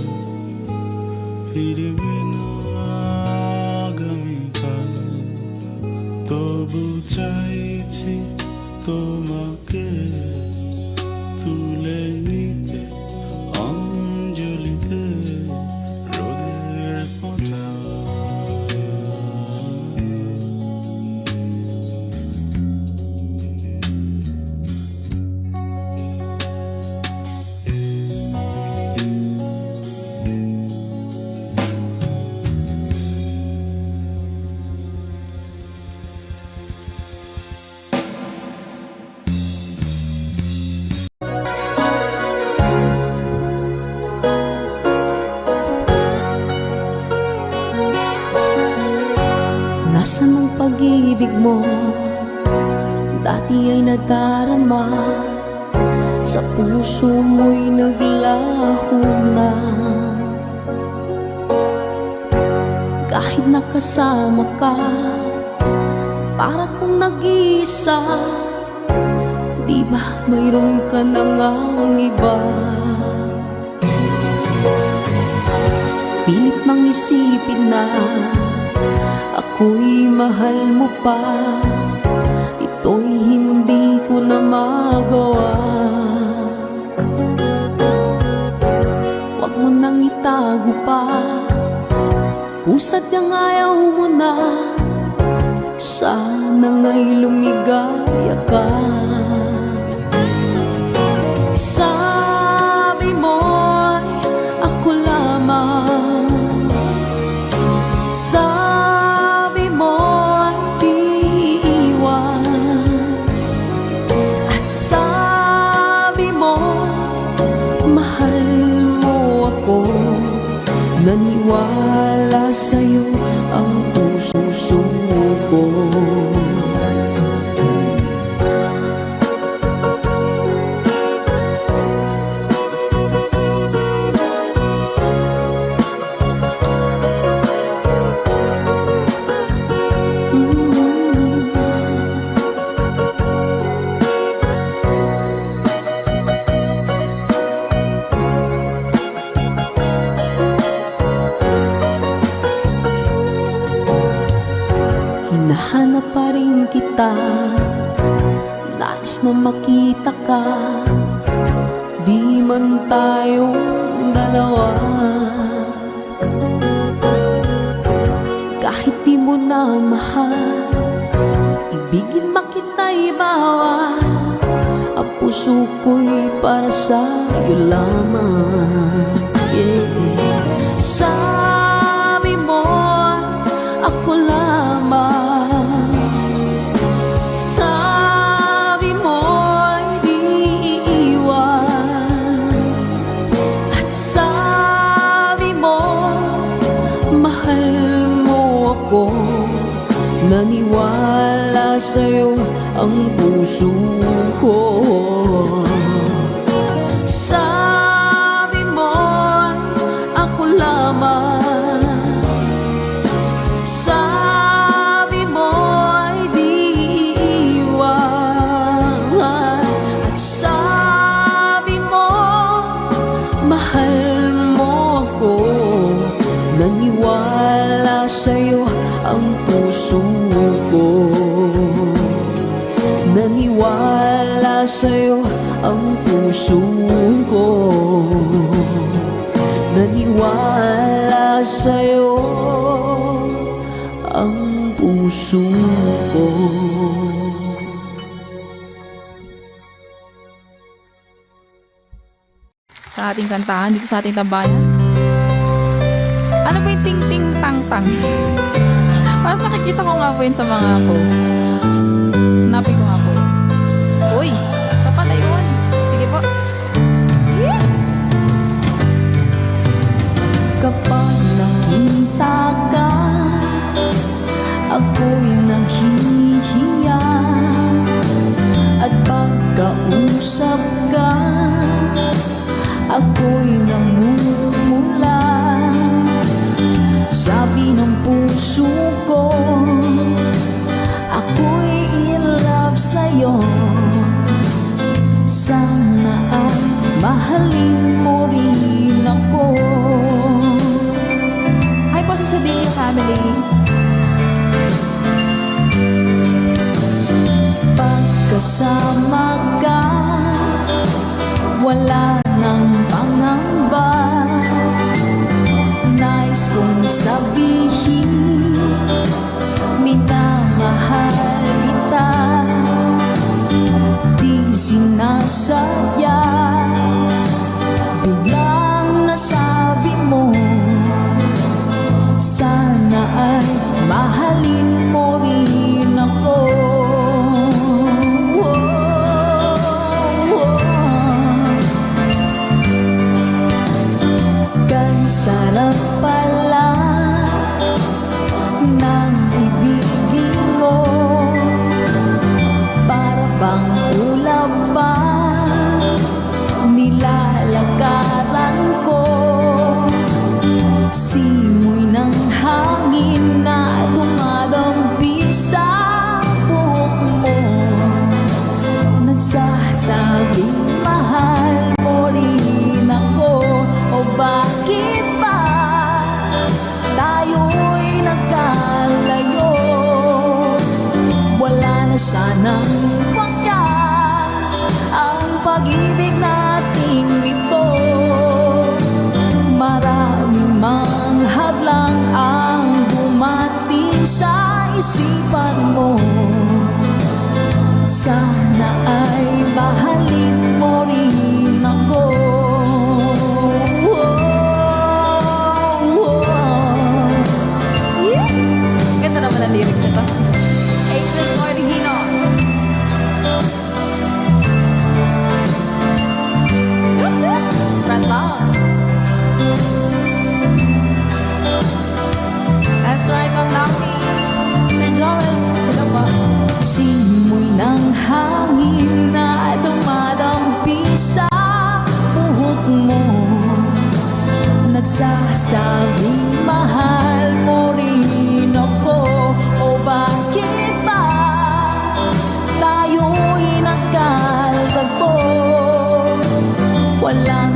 ফিরবে না আগামীকাল, তবু চাইছি তোমাকে তুলে নিতে অঞ্জলিতে রোদের ফোঁটা। Nasaan ang pag-ibig mo? Dati ay nadarama, sa puso mo'y naglaho na. Kahit nakasama ka, para kong nag-iisa. Di ba mayroon ka na ngang iba? Pilit mang isipin na ako'y mahal mo pa, ito'y hindi ko na magawa. Huwag mo nang itago pa, kung sadyang ayaw mo na, sana nga'y lumigaya ka. Sabi mo'y ako lamang, sabi mo'y di iwan, at sabi mo mahal mo naniwala sa'yo ang puso ko. Hinahanap pa rin kita, nais na makita ka, di man tayong dalawa. Kahit di mo na mahal, ibigin makita'y bawal. Ang puso ko'y para sa'yo lamang, yeah. Sabi mo, ako lamang. Sabi mo'y di iiwan. At sabi mo, mahal mo ako. Naniwala sa'yo ang puso ko. Sabi mo'y ako lamang. Sabi mo'y di iiwan. At sabi mo, mahal mo ako. Naniwala sa'yo ang puso ko. Naniwala sa'yo ang puso ko. Naniwala sa'yo ang puso ko. Sa ating kantahan dito sa ating tambayan. Ano ba yung ting-ting tang-tang? Parang nakikita ko nga po yun sa mga posts. Hanapin ko nga po yun. Uy! Ito pala yun. Sige po. Kapag nakita ka, ako'y nahihiya. At pagkausap ka, ako'y namumula. Sabi ng puso ko, ako'y in love sa'yo. Sana ay mahalin mo rin ako. Hi po sa Sedilio family. Pagkasama ka, wala nang pangamba. Nais kong sabihin, minamahal kita. Di sinasadya, biglang nasabi mo, sana ay mahalin mo rin ako. Sarap pala ng ibigin mo, para bang ulap pa nilalakaran ko. Simoy ng hangin na dumadampi sa buhok mo, nagsasabing mahal mo rin ako. O bakit ba tayo'y nagkalayo? Wala na sanang wakas ang pag-ibig nating ito. Maraming mang hadlang ang dumating sa isipan mo. Sana ay mahalin mo rin ako. Ganda naman ang lyrics nito. April Mordigino. Spread love.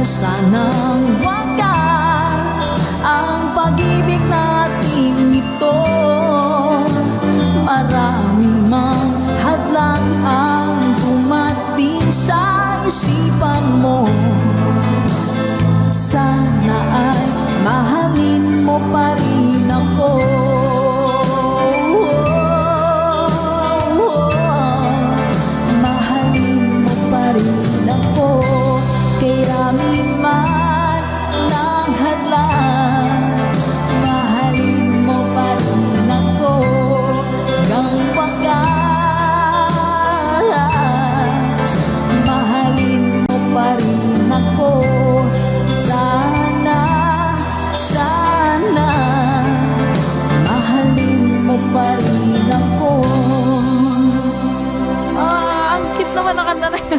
sanang wakas ang pag-ibig natin ito. Maraming mang hadlang ang dumating sa isipan mo. Sana ay mahalin mo pa rin ako. Mahalin mo pa rin ako. Kaya man ng hadlang, mahalin mo pa rin ako hanggang wakas. Mahalin mo pa rin ako. Sana, sana mahalin mo pa rin ako. Ang cute naman ng kanta na yan.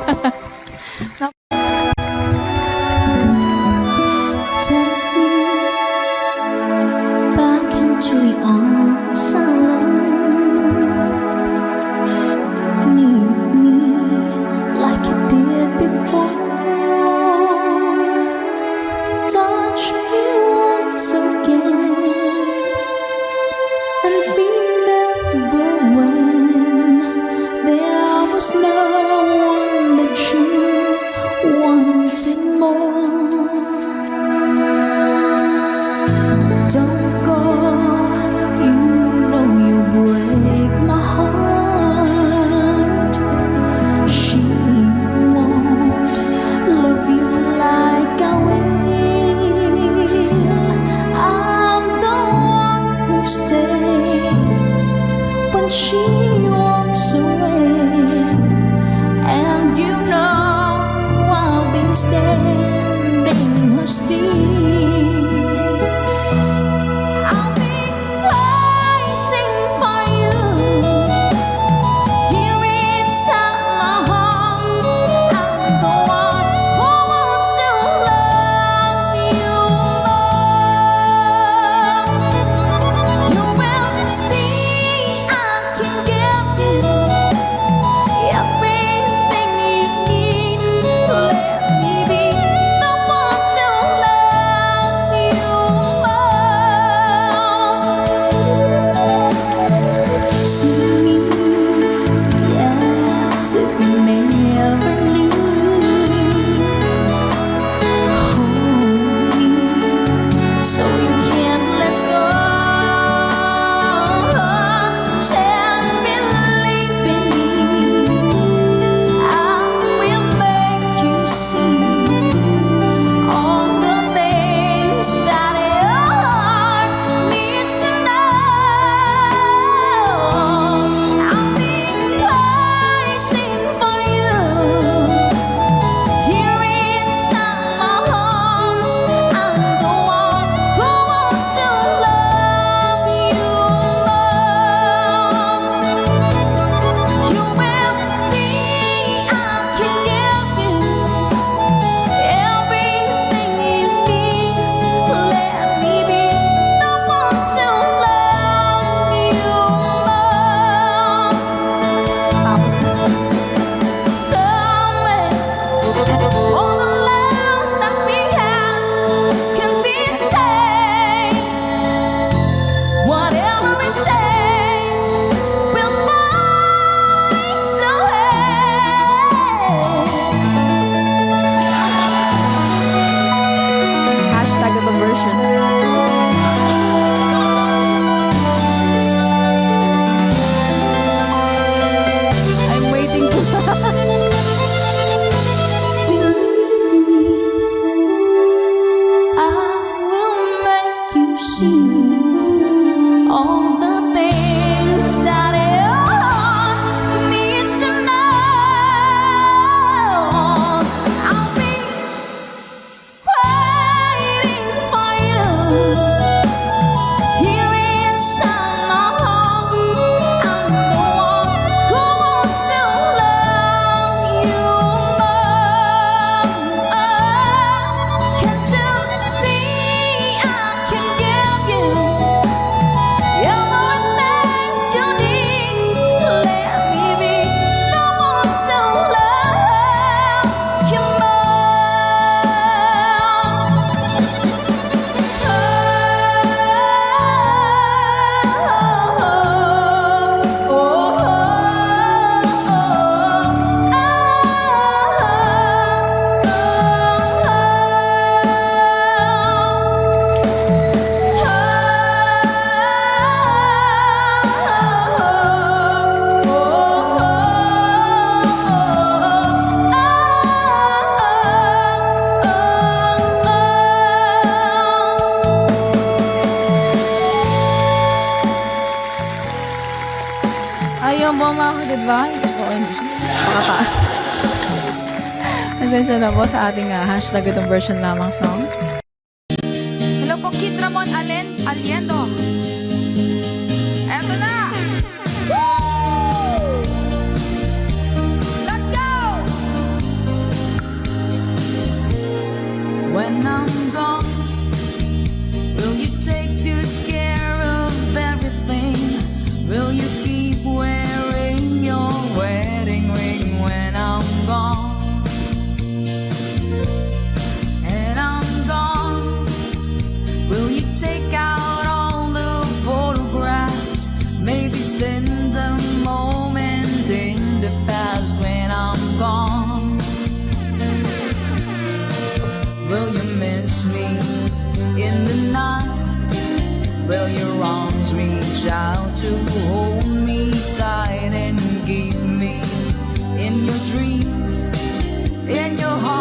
Take me back into your arms, I need me like you did before. Touch me once again and remember when there was no one but you wanted more. Don't go, you know you break my heart. She won't love you like I will. I'm the one who stays when she walks away, and you know I'll be standing her still. I'll be waiting for you here inside my heart. I'm the one who wants to love you more. You will see I can give you everything you need. Let me be the one to love you more. See me, yes, if you never knew. Hold me so you can't let go. Just believe in me. I will make you see all the things that your heart needs to know. I'll be waiting for ba? Gusto ko yung pakataas. Pasensya na po sa ating hashtag itong version lamang song. Hello po, Kid Ramon Aliendo. Eto na! Let's go! When I'm gone, will you take good care of everything? Will you keep wearing your wedding ring when I'm gone? And I'm gone, will you take out all the photographs? Maybe spend a moment in the past when I'm gone. Will you miss me in the night? Will your arms reach out to hold me tight and keep me in your dreams, in your heart?